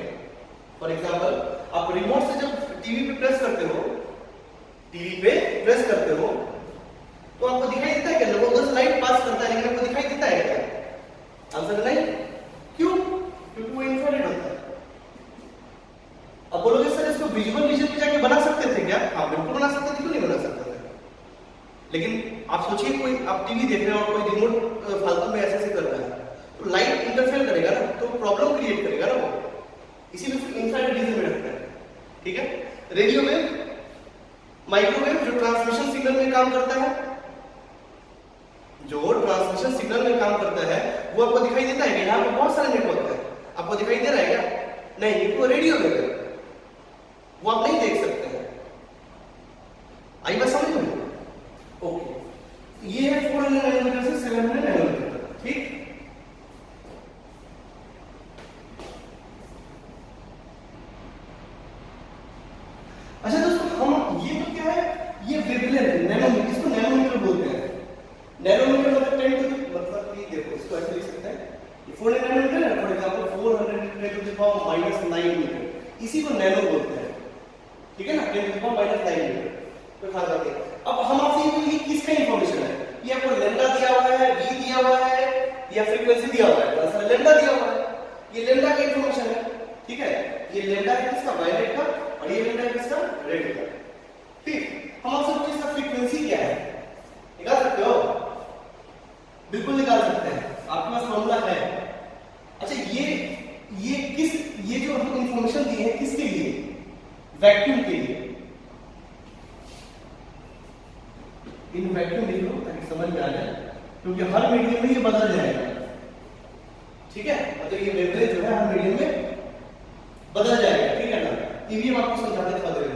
फॉर एग्जांपल आप रिमोट से जब टीवी पे प्रेस करते हो, तो आपको दिखाई देता है क्या? लोगों से लाइट पास करता है, लेकिन आपको दिखाई देता है क्या? आंसर नहीं। क्यों? क्योंकि वो इंफ्रारेड होता है। अब बोलोगे सर इसको विजुअल विजन में जाके बना सकते थे क्या? हाँ बिल्कुल बना सकते थे, क्यों नहीं बना सकते थे। लेकिन आप सोचिए कोई आप टीवी देख रहे हो और कोई रिमोट फालतू में ऐसे कर रहा है, तो लाइट इंटरफेयर करेगा ना, तो प्रॉब्लम क्रिएट करेगा ना वो, इसीलिए उसको इंफ्रारेड रीजन में रखते हैं, ठीक है। रेडियो वेव, माइक्रोवेव जो ट्रांसमिशन सिग्नल में काम करता है, वो आपको दिखाई देता है कि यहाँ पे बहुत सारे नेटवर्क है, आपको दिखाई दे रहा है क्या? नहीं, वो रेडियो वेव है, वो आप नहीं देख सकते हैं। आई बात समझ में? ओके, ये है 400 नैनोमीटर से 700 नैनोमीटर, ठीक। अच्छा दोस्तों, हम ये तो क्या है, ये वेवलेंथ नैनोमीटर, इसको नैनोमीटर बोलते हैं। नैनोमीटर मतलब 10 टू मतलब कि देखो इसको ऐसे लिख सकते हैं, ये 400 नैनोमीटर है, for example 410 to the power -9 metre, इसी को नैनो बोलते हैं, ठीक है ना, 10 टू द पावर -9 मीटर। तो खा जाते हैं। अब हम आपसे ये किसका इंफॉर्मेशन है? ये आपको लैम्डा दिया हुआ है, वी दिया हुआ है, या फ्रीक्वेंसी दिया हुआ है? आंसर लैम्डा दिया हुआ है, ये लैम्डा का इंफॉर्मेशन है, ठीक है। ये लैम्डा है किसका? वायलेट का, और ये लैम्डा है किसका? रेड का, ठीक। हम आपसे पूछे इसका फ्रीक्वेंसी क्या है, निकाल सकते हो? बिल्कुल निकाल सकते हैं, आपके पास फॉर्मूला है। अच्छा ये जो हम इंफॉर्मेशन दी है किसके लिए? वैक्यूम के लिए। इन वैक्यूम लिख लो ताकि समझ में आ जाए, क्योंकि हर मीडियम में ये बदल जाएगा, ठीक है। मतलब ये वेवलेंथ जो है हर मीडियम में बदल जाएगा, ठीक है ना। ये भी हम आपको समझाते था दे रहे हैं।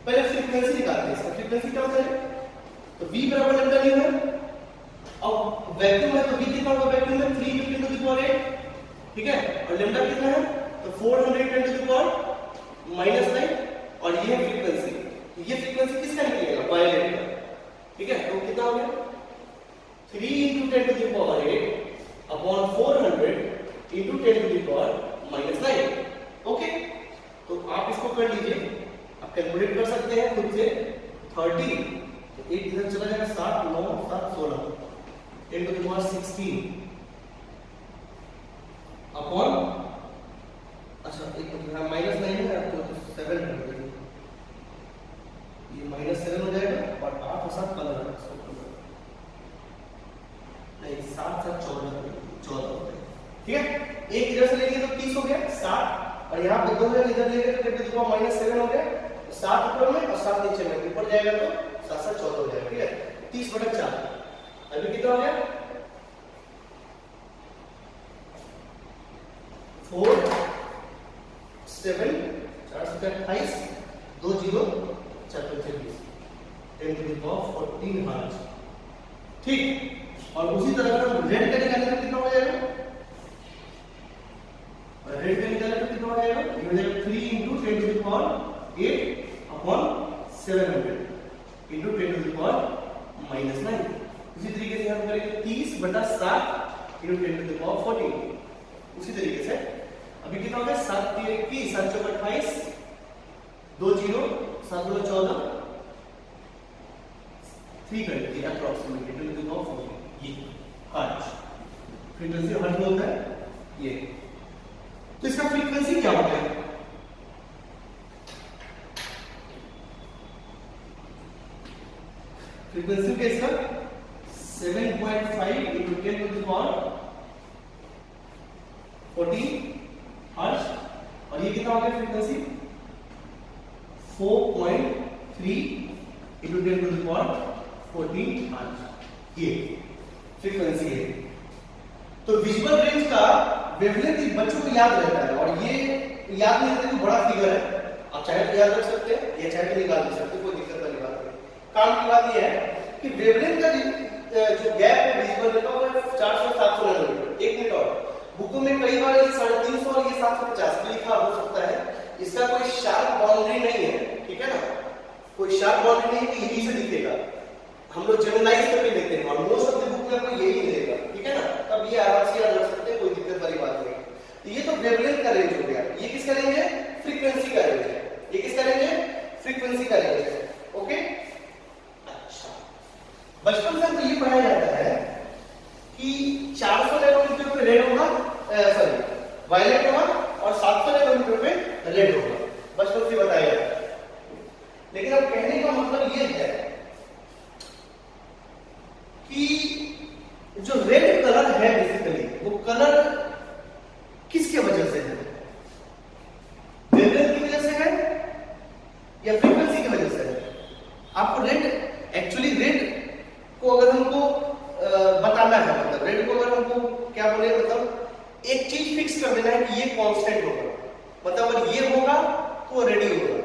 पहले फ्रीक्वेंसी निकालते हैं। इसका फ्रीक्वेंसी क्या होता है? तो v बराबर लैम्डा न्यू है। अब वैक्यूम है तो v कितना होगा? वैक्यूम में 3 × 10 टू द पावर 8, ठीक है। और लैम्डा कितना है? तो 410 टू द पावर -9, और ये है फ्रीक्वेंसी। ये फ्रीक्वेंसी किसका निकलेगा? वायलेट का, ठीक है। तो कितना हो गया? 3 × 10 to the power 8 upon 400 × 10 to the power -9, okay. तो आप इसको कर लीजिए, आप कैलकुलेट कर सकते हैं खुद से। 30, तो 8 इधर चला जाएगा, 7 9 7 16, 10 टू द पावर 16 अपॉन, अच्छा एक मिनट, -9 है तो 7 है, ये -7 हो जाएगा, और 8 और 7 15, नहीं 7 7 14, ठीक है। एक इधर से लेंगे तो 30 हो गया 60, और यहाँ पे 2 है, इधर लेंगे तो -7 हो गया, 7 ऊपर में और 7 नीचे में, ऊपर जाएगा तो 7 7 14 हो जाएगा, ठीक है। 30/4, अभी कितना हो गया? 4 7 4 7 28, 2 0 4 5 20, 10 टू द पावर 14 हर्ट्ज, ठीक। और उसी तरह अगर रेड का निकालेंगे तो कितना हो जाएगा? रेड का निकालेंगे तो कितना हो जाएगा? ये हो जाएगा 3 × 10 to the power 8 upon 700 × 10 to the power -9। उसी तरीके से हम करेंगे 30/7 × 10 टू द पावर 14, उसी तरीके से। अभी कितना हो गया? 7 3 21, 7 4 28, 2 0 7 2 14, 320 अप्रॉक्सीमेटली 10 टू द पावर 14, ये हर्ट्ज फ्रीक्वेंसी हर्ट्ज बोलता है ये। तो इसका फ्रीक्वेंसी क्या होता है? फ्रीक्वेंसी क्या इसका? 7.5 into 10 to the power 14 hertz, और ये कितना हो गया frequency 4.3 into 10 to the power 14 hertz, ये फ्रीक्वेंसी है। तो विजुअल रेंज का वेवलेंथ बच्चों को याद रहता है, और ये याद नहीं रहता, तो बड़ा फिगर है, आप चाहे तो याद रख सकते हैं या चाहे तो निकाल भी सकते हैं, कोई दिक्कत वाली बात नहीं। काम की बात ये है कि वेवलेंथ का जो गैप है विजुअल रेंज का वो 400 से 700 नैनोमीटर, 1 मिनट। और बुकों में कई बार 350 और ये 750 लिखा हो सकता है, इसका कोई शार्प बाउंड्री नहीं है, ठीक है ना, कोई शार्प बाउंड्री नहीं कि यही से दिखेगा, हम लोग जनरलाइज करके लेते हैं, और मोस्ट ऑफ द बुक में आपको यही मिलेगा, ठीक है ना। तब ये आराम से याद रख सकते हैं, कोई दिक्कत वाली बात नहीं। तो ये तो वेवलेंथ का रेंज हो गया, ये किसका रेंज है, फ्रीक्वेंसी का रेंज है, ये किसका रेंज है, फ्रीक्वेंसी का रेंज है, ओके। अच्छा, बचपन से हमको ये पढ़ाया जाता है कि 400 नैनोमीटर पे रेड होगा, सॉरी वायलेट होगा, और 700 नैनोमीटर पे रेड होगा, बचपन से बताया जाता है। लेकिन अब कहने का मतलब ये है कि जो रेड कलर है बेसिकली वो कलर किसके वजह से है, वेवलेंथ की वजह से है या फ्रीक्वेंसी की वजह से है। आपको रेड, एक्चुअली रेड को अगर हमको बताना है, मतलब रेड को अगर हमको क्या बोले, मतलब एक चीज फिक्स कर देना है कि ये कांस्टेंट होगा, मतलब अगर ये होगा तो वो रेड होगा।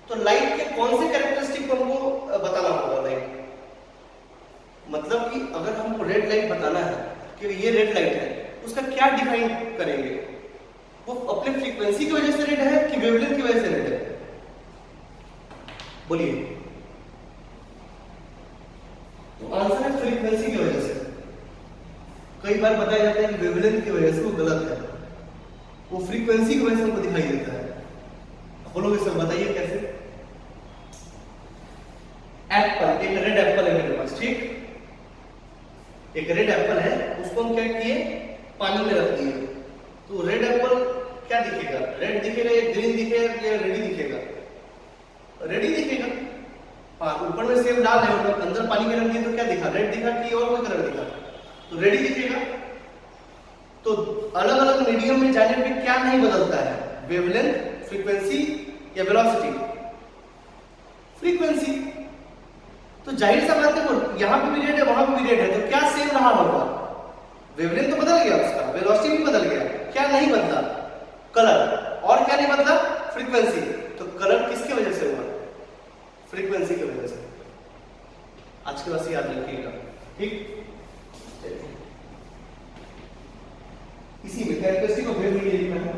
तो लाइट के कौन से कैरेक्टरिस्टिक को हमको बताना होगा, लाइट मतलब कि अगर हमको रेड लाइट बताना है कि ये रेड लाइट है, उसका क्या डिफाइन करेंगे, वो अपने फ्रीक्वेंसी की वजह से रेड है कि वेवलेंथ की वजह से रेड है, बोलिए। तो आंसर है फ्रीक्वेंसी की वजह से। कई बार बताया जाता है कि वेवलेंथ की वजह से, वो गलत है, वो फ्रीक्वेंसी की वजह से हमको दिखाई देता है। बोलोगे सर बताइए कैसे। एप्पल, एक रेड एप्पल है मेरे पास, ठीक, एक रेड एप्पल है, उसको हम क्या किए, पानी में रख दिए, तो रेड एप्पल क्या दिखेगा, रेड दिखेगा या ग्रीन दिखेगा या रेडी दिखेगा, रेडी दिखेगा। ऊपर में सेब लाल है और अंदर पानी में रख दिए तो क्या दिखा, रेड दिखा कि और कोई कलर दिखा, तो रेडी दिखेगा। तो अलग अलग मीडियम में जाने पे क्या नहीं बदलता है, वेवलेंथ, फ्रीक्वेंसी या वेलोसिटी, फ्रीक्वेंसी। तो जाहिर सा बात है, यहां पे भी रेड है वहां पे भी रेड है, तो क्या सेम रहा होगा, वेवलेंथ तो बदल गया उसका, वेलोसिटी भी बदल गया, क्या नहीं बदला, कलर, और क्या नहीं बदला, फ्रीक्वेंसी। तो कलर किसकी वजह से हुआ, फ्रीक्वेंसी की वजह से। आज के बाद याद रखिएगा, ठीक। इसी में कैरेक्टरिस्टिक ऑफ वेव मीडियम लिखना है।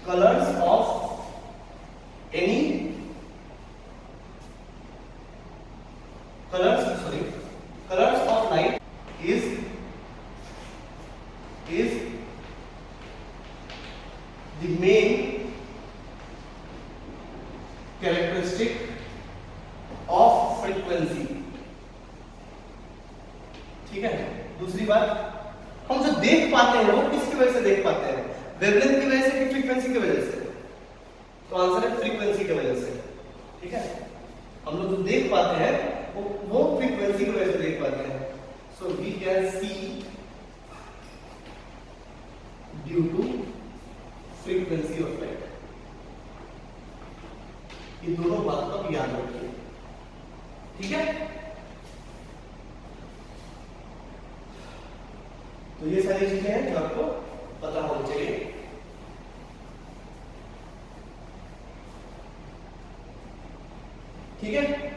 Colours of any colours of light is the main characteristic of frequency, ठीक है। दूसरी बात, हम जो देख पाते हैं वो किसकी वजह से देख पाते हैं, वेवलेंथ की वजह से कि फ्रीक्वेंसी की वजह से, तो आंसर है फ्रीक्वेंसी की वजह से, ठीक है। हम लोग जो देख पाते हैं वो फ्रीक्वेंसी की वजह से देख पाते हैं। So we can see due to frequency of light। ये दोनों बात को आप याद रखिए, ठीक है। तो ये सारी चीजें हैं जो आपको पता होनी चाहिए। ठीक है,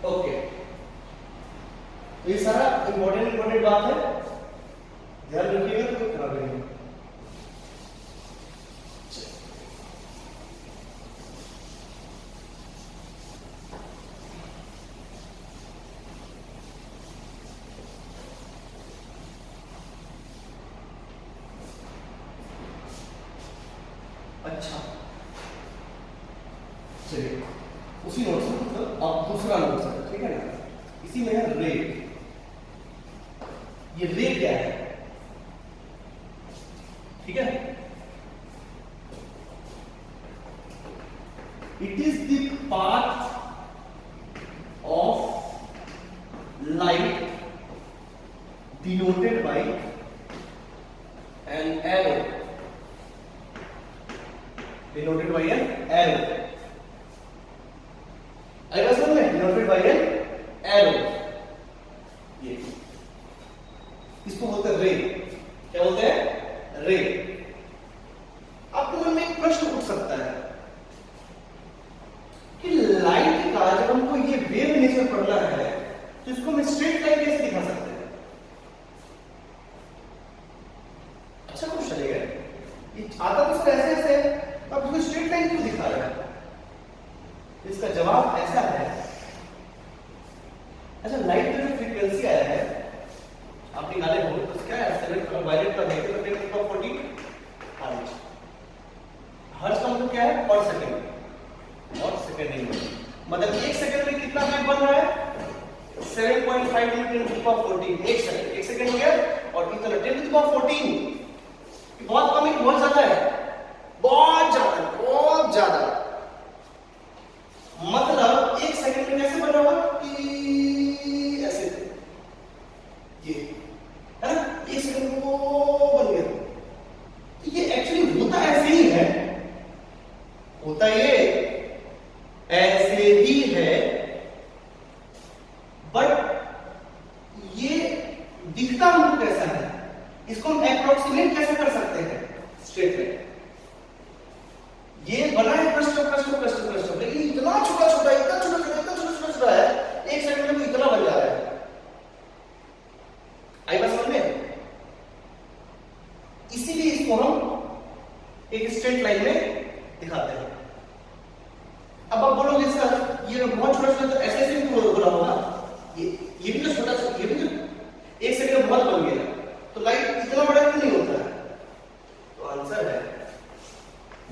ओके। तो ये सारा इंपॉर्टेंट बात है, ध्यान रखिएगा, तो कोई खराब नहीं। अच्छा, चलिए उसी नोट से मतलब अब दूसरा नोट है, ठीक है ना। इसी में है रे, ये रे क्या है, ठीक है, it is the path of light denoted by an arrow, denoted by an arrow, I was में डिनोटेड बाय एन एरो, ये इसको बोलते हैं रे, क्या बोलते हैं, रे। आपके मन में एक प्रश्न उठ सकता है कि लाइट का जब हमको ये वेव नेचर पढ़ना है तो इसको हम स्ट्रेट लाइन कैसे दिखा सकते हैं? अच्छा क्वेश्चन है ये, आता तो इसका ऐसे ऐसे है, अब इसको स्ट्रेट लाइन क्यों दिखा रहा है? इसका जवाब ऐसा है, अच्छा लाइट का जो फ्रीक्वेंसी आया है आप निकाले हो तो क्या है, 7 वायलेट का देखते तो 10 to 14 हर्ट्ज, हर्ट्ज का मतलब क्या है, पर सेकंड और सेकंड में, मतलब एक सेकंड में कितना वेव बन रहा है, 7.5 × 10 to 14, एक सेकंड हो गया, और इतना 10 to 14, बहुत कम है, बहुत ज्यादा है, बहुत ज्यादा, बहुत ज्यादा, मतलब एक सेकंड में कैसे बन रहा होगा कि ऐसे, ये है ना, एक सेकंड में वो बन गया, ये एक्चुअली होता ऐसे ही है, होता ये ऐसे ही है, बट ये दिखता हमको कैसा है, इसको हम एप्रोक्सीमेट कैसे कर सकते हैं, स्ट्रेट लाइन, ये बना है प्रश्न, लेकिन इतना छोटा छोटा, इतना छोटा छोटा, इतना छोटा छोटा छोटा है, एक सेकंड में वो इतना बन जा रहा है, आई बात समझ में? इसीलिए इसको हम एक स्ट्रेट लाइन में दिखाते हैं। अब आप बोलोगे सर ये बहुत छोटा छोटा, तो ऐसे ऐसे क्यों बोला होगा, ये भी तो छोटा सा, ये भी तो एक सेकंड में बहुत बन गया, तो लाइट इतना बड़ा क्यों नहीं होता है? तो आंसर है,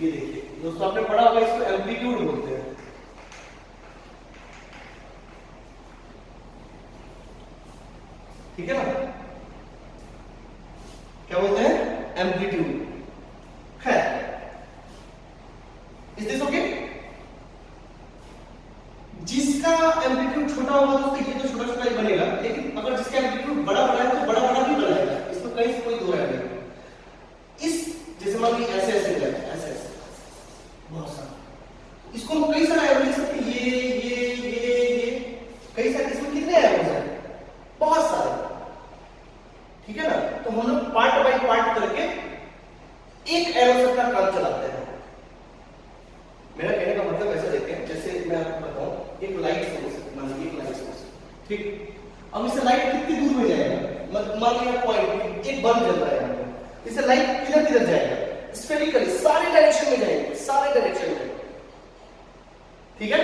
ये देखिए दोस्तों, आपने पढ़ा होगा, इसको एम्पलीट्यूड बोलते हैं, ठीक है ना, क्या बोलते हैं, एम्पलीट्यूड है। Is this okay? जिसका एम्पलीट्यूड छोटा होगा तो उसका ये तो छोटा छोटा ही बनेगा, लेकिन अगर जिसका एम्पलीट्यूड बड़ा बड़ा है तो बड़ा बड़ा भी बनाएगा, इसमें कहीं से कोई दो राय नहीं। इस जैसे मान लीजिए ऐसे ऐसे ऐसे ऐसे बहुत सारा, इसको हम कई सारे एरो लिख सकते हैं, ये कई सारे, इसमें कितने एरो हैं, बहुत सारे, ठीक है ना, तो हम लोग पार्ट बाय पार्ट करके एक एरो से अपना काम चलाते हैं। मेरा कहने का मतलब ऐसा देखते हैं, जैसे मैं आपको बताऊं, एक लाइट सोर्स, मान लीजिए एक लाइट सोर्स, ठीक, अब इससे लाइट कितनी दूर में जाएगा, मान लीजिए पॉइंट एक बल्ब जल रहा है, इससे लाइट किधर जाएगा, स्फेरिकली सारे डायरेक्शन में जाएंगे, सारे डायरेक्शन में, ठीक है,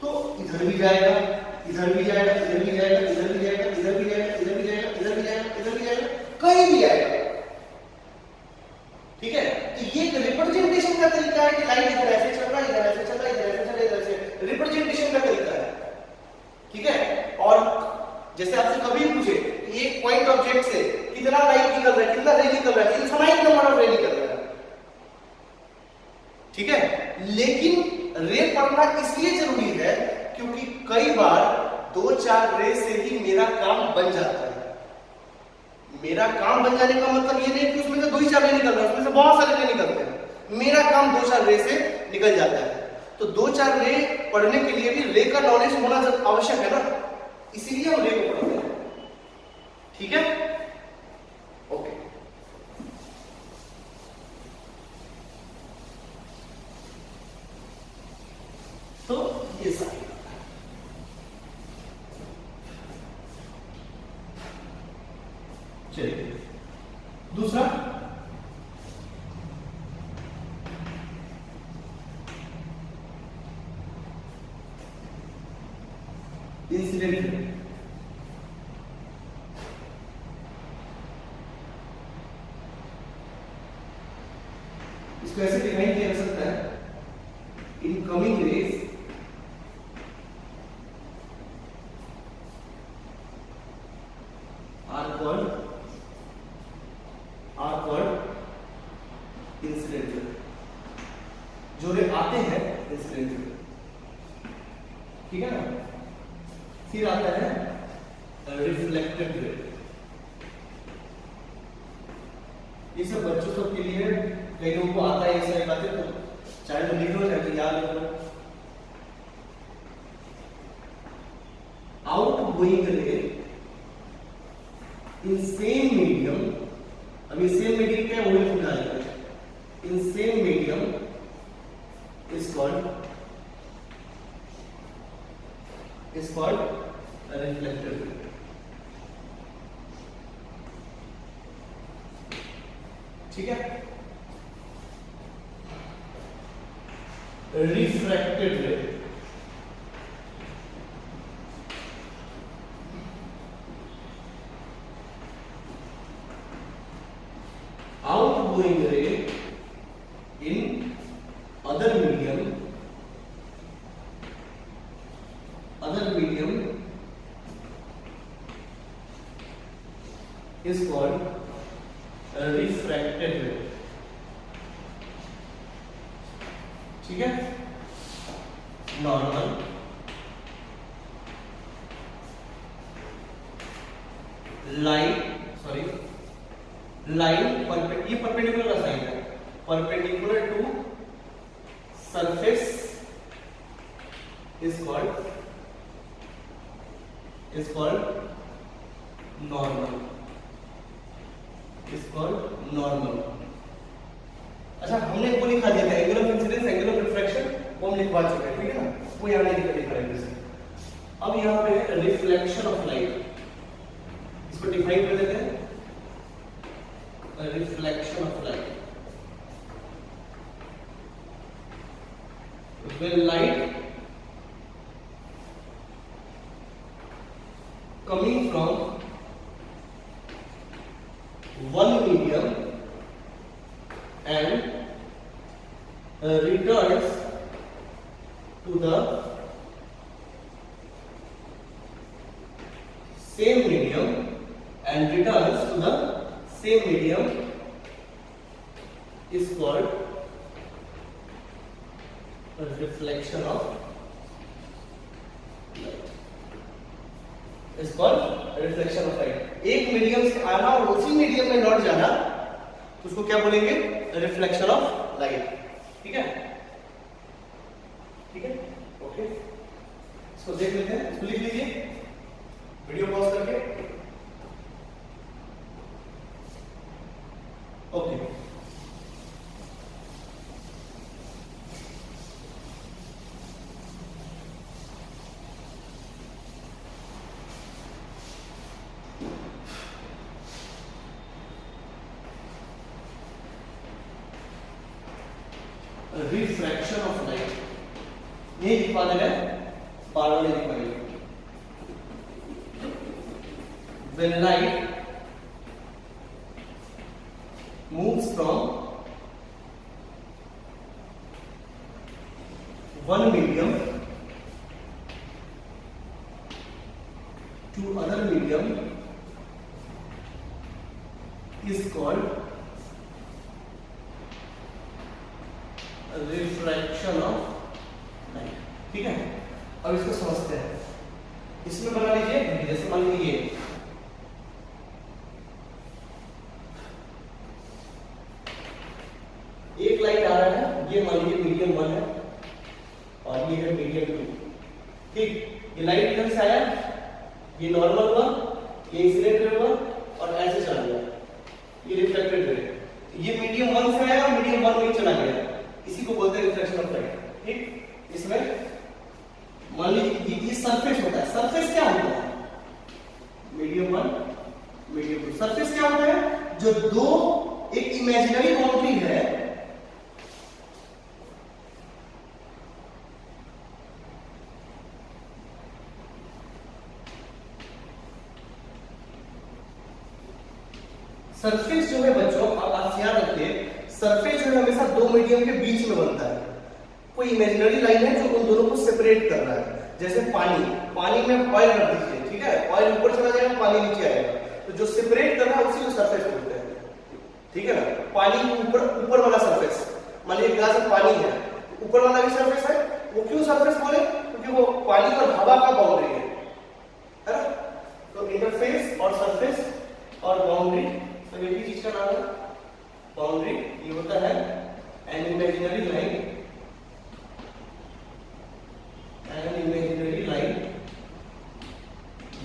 तो इधर भी जाएगा, इधर भी जाएगा, इधर भी जाएगा, इधर भी जाएगा, इधर भी जाएगा, इधर भी जाएगा, इधर भी जाएगा, इधर भी जाएगा, कहीं भी जाएगा, ठीक है। तो ये एक रिप्रेजेंटेशन का तरीका है कि लाइट इधर ऐसे चल रहा है, इधर ऐसे चल रहा है, इधर ऐसे चल रहा है, इधर ऐसे, रिप्रेजेंटेशन का तरीका है, ठीक है। और जैसे आपसे कभी पूछे कि एक पॉइंट ऑब्जेक्ट से कितना लाइट निकल रहा है, कितना रे निकल रहा है, इनफाइनाइट नंबर ऑफ रे निकल रहा है, ठीक है। लेकिन रे पढ़ना इसलिए जरूरी है क्योंकि कई बार 2-4 रे से ही मेरा काम बन जाता है। मेरा काम बन जाने का मतलब ये नहीं कि उसमें से 2-4 रे निकल रहा है, उसमें से बहुत सारे रे निकलते हैं, मेरा काम 2-4 रे से निकल जाता है। तो 2-4 रे पढ़ने के लिए भी रे का नॉलेज होना आवश्यक है ना, इसीलिए हम रे को पढ़ते हैं, ठीक है, ओके। तो ये सारी चलिए दूसरा, इंसिडेंट। इसको ऐसे डिफाइन किया जा सकता है, incoming raise are incident ray, जो रे आते हैं इंसिडेंट रे, ठीक है ना। फिर आता है रिफ्लेक्टेड रे। ये सब बच्चों सब के लिए, कई लोगों को आता है ये सारी बातें, तो चाहे तो लिख लो चाहे तो याद रख लो। आउटगोइंग रे इन सेम मीडियम, अभी सेम मीडियम क्या है वो भी समझा देंगे। In same medium is called reflected ray. ठीक है। रिफ्रैक्टेड रे, outgoing ray in other medium is called refracted ray। ठीक है। नॉर्मल, लाइन ये परपेंडिकुलर का साइन है, perpendicular to surface is called normal. अच्छा, हमने वो लिखा दिया था angle of incidence, angle of refraction, वो हम लिखवा चुके हैं, ठीक है ना, वो यहाँ नहीं लिखा है। अब यहाँ पे रिफ्लेक्शन ऑफ लाइट, इसको डिफाइन कर देते हैं। Reflection of light, when light coming from one medium and returns to the same medium is called reflection of light। एक मीडियम से आना और उसी मीडियम में लौट जाना, तो उसको क्या बोलेंगे? Reflection of light. ठीक है, ओके, इसको देख लेते हैं, इसको लिख लीजिए वीडियो पॉज करके। ओके, रिफ्रैक्शन ऑफ लाइट ये लिखवा देना, बार बार लिखवाइए। When light moves from one medium to other medium is called refraction of light. ठीक है, अब इसको समझते हैं। इसमें बना लीजिए, जैसे मान लीजिए एक लाइट आ रहा है, ये मान लीजिए मीडियम 1 है और ये है मीडियम 2। ठीक, ये लाइट इधर से आया, ये नॉर्मल हुआ, ये इंसिडेंट रे हुआ और ऐसे चला गया, ये रिफ्लेक्टेड रे। ये मीडियम 1 से आया और मीडियम 1 में चला गया, इसी को बोलते हैं रिफ्लेक्शन ऑफ लाइट। ठीक, इसमें मान लीजिए ये सरफेस होता है। सरफेस क्या होता है? Medium 1 medium 2। सरफेस क्या होता है? जो दो एक इमेजिनरी बाउंड्री है, सरफेस जो है बच्चों, आप याद रखिए, सरफेस जो है हमेशा दो मीडियम के बीच में बनता है। कोई इमेजिनरी लाइन है जो उन दोनों को सेपरेट कर रहा है। जैसे पानी में ऑयल रख दीजिए, ठीक है, ऑयल ऊपर चला जाएगा, पानी नीचे आएगा। तो जो सेपरेट कर रहा है उसी को सरफेस बोलते हैं, ठीक है ना। पानी ऊपर वाला सरफेस, मान लीजिए ग्लास में पानी है, ऊपर वाला भी सरफेस है, वो क्यों सरफेस बोले, क्योंकि वो पानी और हवा का बाउंड्री है ना। तो इंटरफेस और सरफेस और बाउंड्री सब एक ही चीज का नाम है, बाउंड्री। ये होता है an imaginary line, an imaginary line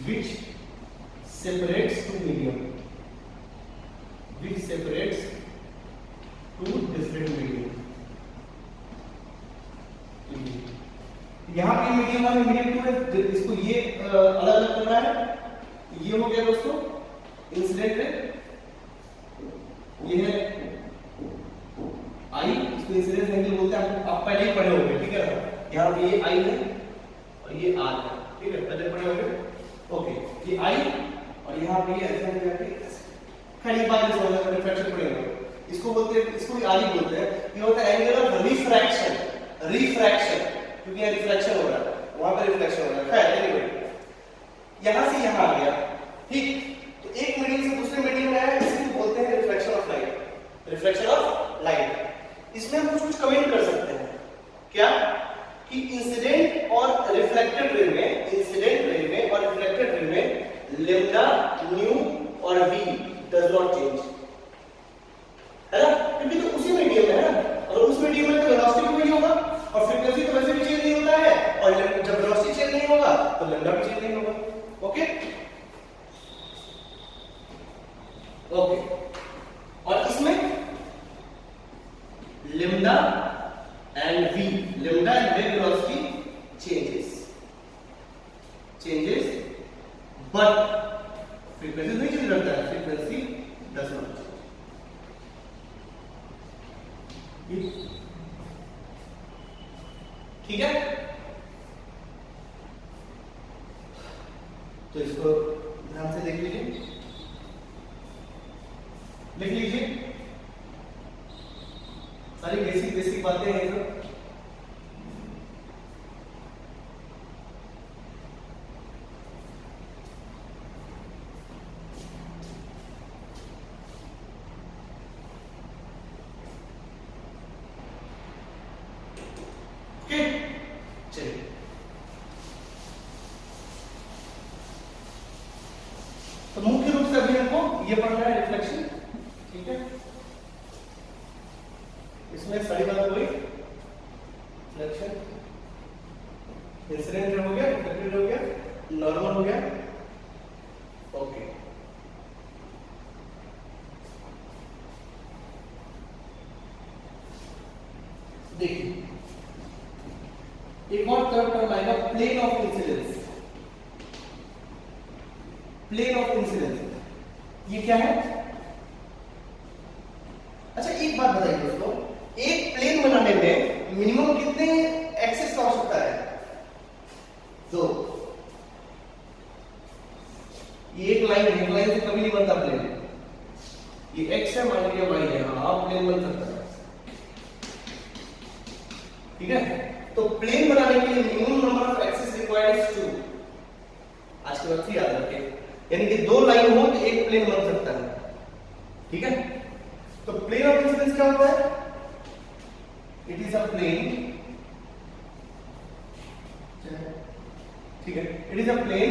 which separates two medium, which separates two different medium। यहाँ पे मीडियम वन मीडियम टू है, इसको ये अलग अलग करना है। ये हो गया दोस्तों इंसिडेंट रे, ये है आई, इसको इंसिडेंट एंगल बोलते हैं, आप पहले ही पढ़े होंगे, ठीक है ना। यहाँ पे ये आई है और ये आर है, ठीक है, पहले पढ़े होंगे। ओके, ये आई और यहाँ पे ये ऐसे जाके, खैर एक बात समझ में रिफ्रैक्शन पड़ेगा, इसको बोलते हैं, इसको भी आर ही बोलते हैं। ये होता है एंगल ऑफ रिफ्रैक्शन, रिफ्रैक्शन, क्योंकि यहाँ रिफ्लेक्शन हो रहा है, वहां पर रिफ्लेक्शन हो रहा है। खैर एनीवे, यहां से यहां आ गया, ठीक। तो एक मीडियम से दूसरे मीडियम में आया, इसको बोलते हैं reflection of light, reflection of light. इसमें हम कुछ कमेंट कर सकते हैं, क्या कि इंसिडेंट और रिफ्लेक्टेड रे में, इंसिडेंट रे में और रिफ्लेक्टेड रे में लैम्डा, न्यू और वी डज नॉट चेंज, है ना, क्योंकि तो उसी मीडियम में है ना। और उस मीडियम में तो वेलोसिटी भी वही होगा और फ्रीक्वेंसी तो वैसे भी चेंज नहीं होता है, और जब वेलोसिटी चेंज नहीं होगा तो लैम्डा भी चेंज नहीं होगा। ओके ओके, और इसमें lambda and v, lambda and wave velocity changes but frequency नहीं चेंज करता है, frequency does not change, ठीक है। तो इसको ध्यान से देख लीजिए, लिख लीजिए, सारी बेसिक बेसिक बातें हैं सब। चलिए, तो मुख्य रूप से अभी हमको ये पढ़ना है रिफ्लेक्शन, ठीक है। इसमें सारी बात हुई, रिफ्लेक्शन, इंसिडेंट हो गया, रिफ्लेक्टेड हो गया, नॉर्मल हो गया। ओके, देखिए एक और टर्म आएगा, plane of incidence. Plane of incidence ये क्या है? अच्छा एक बात बताइए दोस्तों, एक प्लेन बनाने में मिनिमम कितने एक्सेस का आवश्यकता है? 2। ये एक लाइन है, एक लाइन से कभी नहीं बनता प्लेन। ये एक्स है, मान लीजिए वाई है, हाँ प्लेन बन सकता है, ठीक है। तो प्लेन बनाने के लिए minimum number of axes required is 2। आज के बाद याद रखें, यानी कि 2 लाइन हो तो एक प्लेन बन सकता है, ठीक है। तो प्लेन ऑफ इंसिडेंस क्या होता है? इट इज अ प्लेन, ठीक है, it is a plane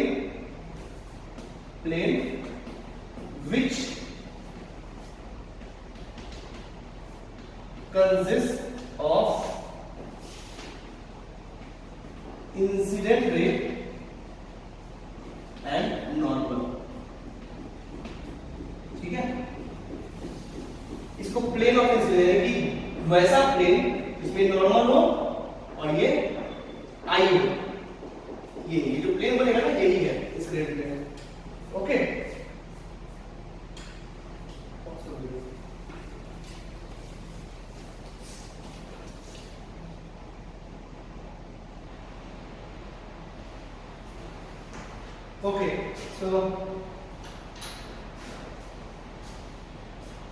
which consists of incident ray and normal, ठीक है। इसको प्लेन ऑफ इंसिडेंस यानी कि वैसा प्लेन जिसमें नॉर्मल हो और ये आई हो, ये जो प्लेन बनेगा ना यही है incident plane. Okay, okay, so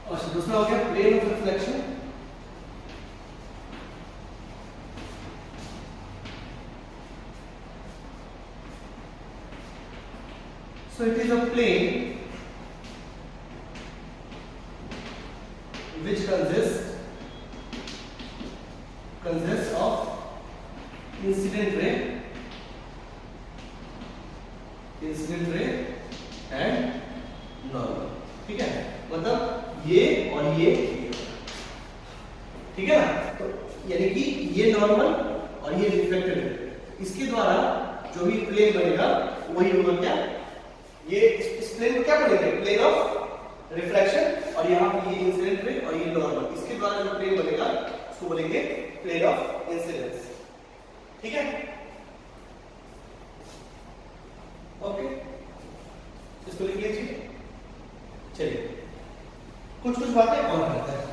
अच्छा दूसरा हो गया plane of reflection. So it is a plane incident ray and normal, ठीक है, मतलब ये और ये, ठीक है ना। तो यानी कि ये नॉर्मल और ये रिफ्लेक्टेड रे, इसके द्वारा जो भी प्लेन बनेगा वही होगा क्या, ये इस प्लेन को क्या बोलेंगे, प्लेन ऑफ रिफ्लेक्शन, और यहाँ पे ये इंसिडेंट रे और ये नॉर्मल, इसके द्वारा जो प्लेन बनेगा उसको बोलेंगे प्लेन ऑफ इंसिडेंस, ठीक है, ओके, इसको लिख लीजिए। चलिए कुछ कुछ बातें और करते हैं।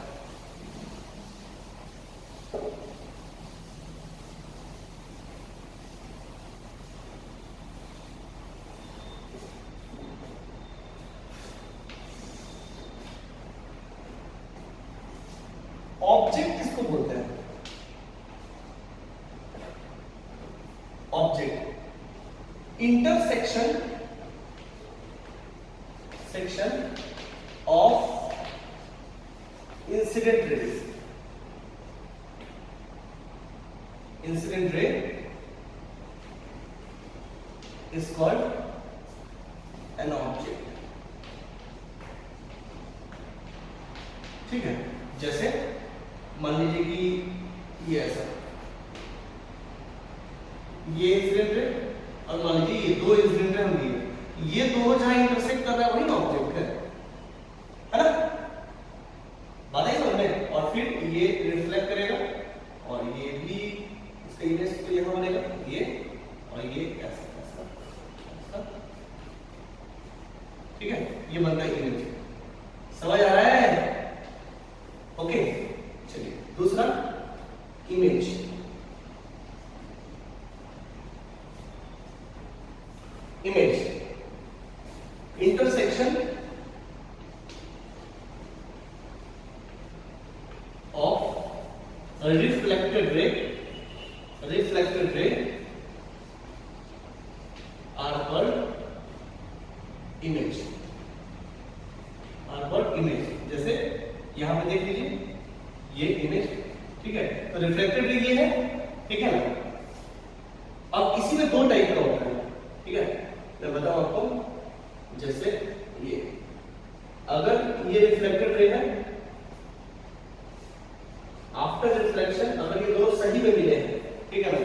ऑब्जेक्ट किसको बोलते हैं, object intersection of incident raise, incident ray is called an object, ठीक है। जैसे मान लीजिए कि ये ऐसा, ये इंसिडेंट रे और मान लीजिए ये दो इंसिडेंट रे हम लिए, ये दोनों जहां इंटरसेक्ट कर रहा है वही ना ऑब्जेक्ट है ना, बात है समझ में। और फिर ये रिफ्लेक्ट करेगा और ये भी इसका इमेज तो यहां बनेगा, ये और ये ऐसा ऐसा ऐसा, ठीक है, ये बनता है इमेज, समझ आ रहा है, ओके। चलिए दूसरा image, image intersection of reflected ray are पर इमेज, जैसे यहां पे देख लीजिए ये इमेज, ठीक है, तो रिफ्लेक्टेड रे ये है, ठीक है ना। अब इसी में दो टाइप का होता है, ठीक है, मैं बताऊं आपको, जैसे ये अगर ये रिफ्लेक्टेड रे है, आफ्टर रिफ्लेक्शन अगर ये दोनों सही में मिले हैं, ठीक है ना,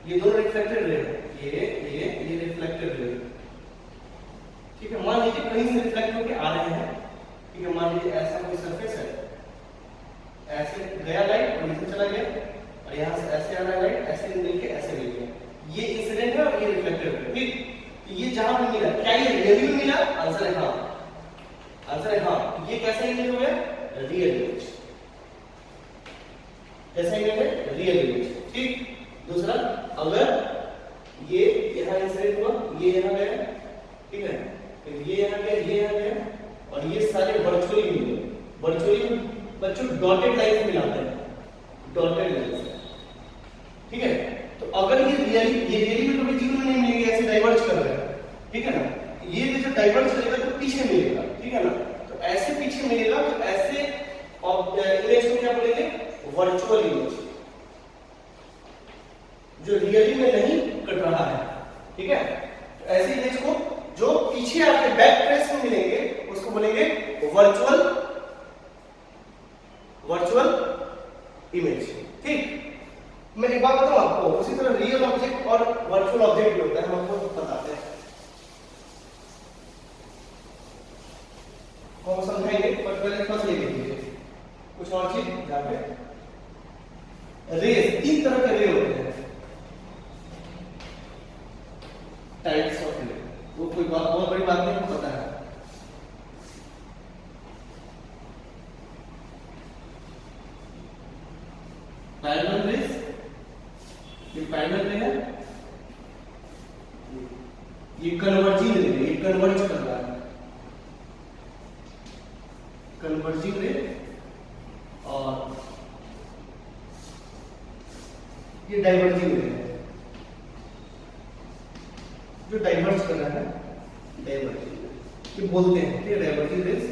ये दोनों रिफ्लेक्टेड रे है, ये रिफ्लेक्टेड रे, ठीक है। मान लीजिए कहीं से रिफ्लेक्ट होकर आ रहे हैं, ठीक है, मान लीजिए ऐसा कोई सरफेस है, ऐसे गया लाइट और इधर चला गया, और यहाँ से ऐसे आ रहा है लाइट, ऐसे मिलके ऐसे मिल गया, ये इंसिडेंट है और ये रिफ्लेक्टेड है, ठीक। ये जहां पे मिला, क्या ये रियली में मिला, आंसर है हाँ, आंसर है हाँ। ये कैसा इमेज हो गया, रियल इमेज, कैसा इमेज है, रियल इमेज, ठीक। दूसरा, अगर ये यहाँ इंसिडेंट हुआ, ये यहाँ गया, ठीक है, फिर ये यहाँ गया, ये यहाँ गया, और ये सारे वर्चुअली मिले, वर्चुअली बच्चों डॉटेड लाइन मिलाते हैं, डॉटेड लाइन, ठीक है। तो अगर ये रियली में कभी जीरो में नहीं मिलेगी, ऐसे डाइवर्ज कर रहे हैं, ठीक है ना, ये जो डाइवर्ज करेगा तो पीछे मिलेगा, ठीक है ना, तो ऐसे पीछे मिलेगा, तो ऐसे इमेज को क्या बोलेंगे, वर्चुअल इमेज, जो रियली में नहीं कट रहा है, ठीक है। तो ऐसे इमेज को जो पीछे आके बैक ट्रेस में मिलेंगे उसको बोलेंगे वर्चुअल इमेज, ठीक। मैं एक बात बताऊं आपको, उसी तरह रियल ऑब्जेक्ट और वर्चुअल ऑब्जेक्ट भी होता है, हम आपको बताते हैं, हम समझाएंगे, पर पहले थोड़ा सा ये देखिए कुछ और चीज। यहाँ पे रेज, तीन तरह के रे होते हैं, टाइप्स ऑफ रे, वो कोई बात बहुत बड़ी बात नहीं, आपको पता है। पैरेलल रेज, ये पैरेलल रे है, ये कन्वर्जिंग रे है, ये कन्वर्ज कर रहा है, कन्वर्जिंग रे, और ये डाइवर्जिंग रे है, जो डाइवर्ज कर रहा है, डाइवर्जिंग ये बोलते हैं, ये डाइवर्जिंग रेज,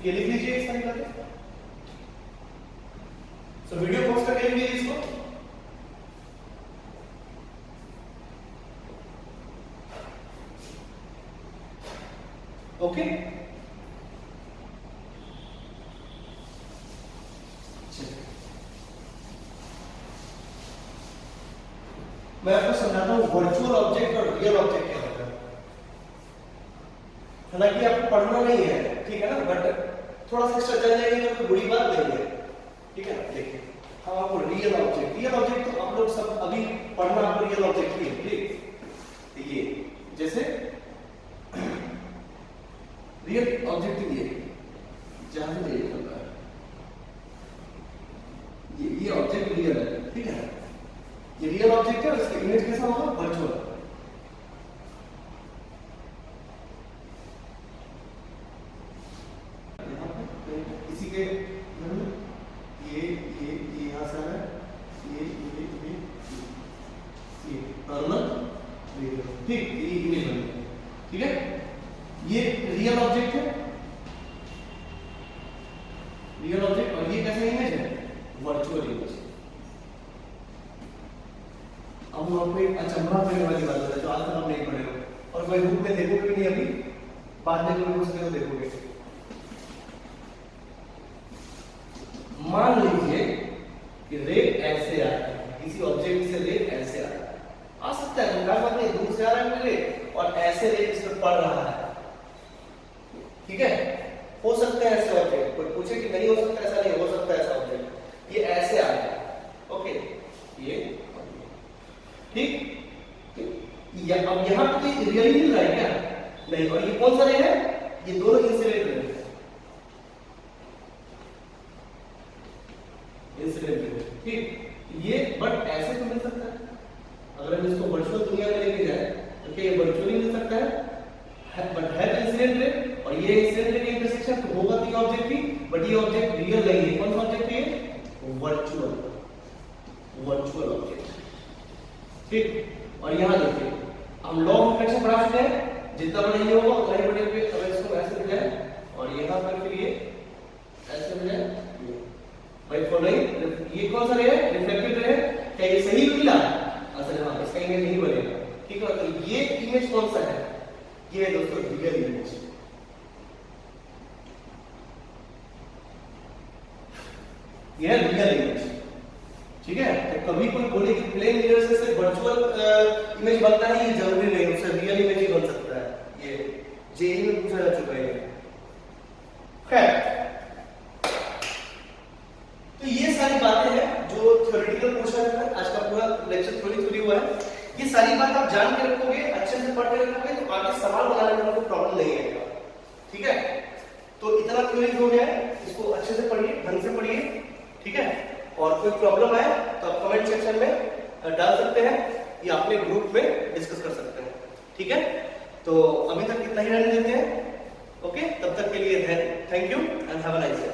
ये लिख लीजिए इस तरह का। सो वीडियो पॉज करके लिखिए इसको, ओके, मैं आपको समझाता हूँ वर्चुअल ऑब्जेक्ट और रियल ऑब्जेक्ट क्या होता है। हालांकि आपको पढ़ना नहीं है, ठीक है ना, बट थोड़ा सा एक्स्ट्रा जान जाएंगे तो कोई बुरी बात नहीं है, ठीक है। देखिए हम आपको रियल ऑब्जेक्ट तो आप लोग सब अभी पढ़ना, आपको रियल ऑब्जेक्ट ही है, ठीक। ये जैसे रियल ऑब्जेक्ट ये जहां से ये होता है, ये ऑब्जेक्ट रियल है, ठीक है। ये रियल ऑब्जेक्ट है, उसका इमेज कैसा होगा, वर्चुअल। इसी के ये यहां से है, ये नॉर्मल, ठीक, ये इमेज बन गई, ठीक है। ये रियल ऑब्जेक्ट है, रियल ऑब्जेक्ट, और ये कैसा इमेज है, वर्चुअल इमेज। अब हम आपको एक अचंभा करने वाली बात है जो आज तक आप नहीं पढ़े हो, और कोई बुक में देखोगे भी नहीं, अभी बाद में कभी हो सके तो देखोगे। मान लीजिए कि रे ऐसे आ रहा है, किसी ऑब्जेक्ट से रे ऐसे आ रहा है, आ सकता है कोई बात नहीं, दूर से आ रहा है रे और ऐसे रे इस पर पड़ रहा है, ठीक है। हो सकता है ऐसे ऑब्जेक्ट, कोई पूछे कि नहीं हो सकता, ऐसा नहीं हो सकता ऐसा ऑब्जेक्ट, ये ऐसे आ रहा है, ओके, ये ठीक। अब यहाँ पे रियली मिल रहा है क्या, नहीं, और ये कौन सा रे है, ये दोनों इंसिडेंट रे है, इंसिडेंट रे, ठीक। ये बट ऐसे तो मिल सकता है, अगर हम इसको वर्चुअल दुनिया में लेके जाए तो क्या ये वर्चुअली मिल सकता है, बट है तो इंसिडेंट रे, और ये इंसिडेंट रे के इंटरसेक्शन तो होगा तो ये ऑब्जेक्ट ही, बट ये ऑब्जेक्ट रियल नहीं है। कौन सा ऑब्जेक्ट है, वर्चुअल, वर्चुअल ऑब्जेक्ट, ठीक। और यहां देखिए हम लॉ ऑफ रिफ्लेक्शन पढ़ा चुके हैं, जितना बड़ा ये होगा उतना ही बड़े पे, अगर इसको ऐसे मिल जाए और यहां पर फिर ये ऐसे मिल जाए, भाई फॉलोइंग, ये कौन सा रे है, रिफ्लेक्टेड रे है, क्या ये सही मिला, असल हां, इसका इमेज नहीं बनेगा, ठीक है। तो ये इमेज कौन सा है, ये है दोस्तों रियल इमेज, ये है रियल इमेज, ठीक है। तो कभी कोई बोले कि प्लेन मिरर से वर्चुअल इमेज बनता है, ये जरूरी नहीं, उससे रियल इमेज ही बन सकता है, ये जेईई में पूछा जा चुका है। खैर, तो ये सारी बातें हैं जो थ्योरेटिकल पोर्शन है, आज का पूरा लेक्चर थ्योरी हुआ है। ये सारी बात आप जान के रखोगे, अच्छे से पढ़ के रखोगे, तो आगे सवाल बनाने में आपको प्रॉब्लम नहीं आएगा, ठीक है। तो इतना थ्योरी हो गया है, इसको अच्छे से पढ़िए, ढंग से पढ़िए, ठीक है। और कोई प्रॉब्लम आए तो आप कमेंट सेक्शन में डाल सकते हैं या अपने ग्रुप में डिस्कस कर सकते हैं, ठीक है। तो अभी तक इतना ही रहने देते हैं, ओके। तब तक के लिए thank you and have a nice day.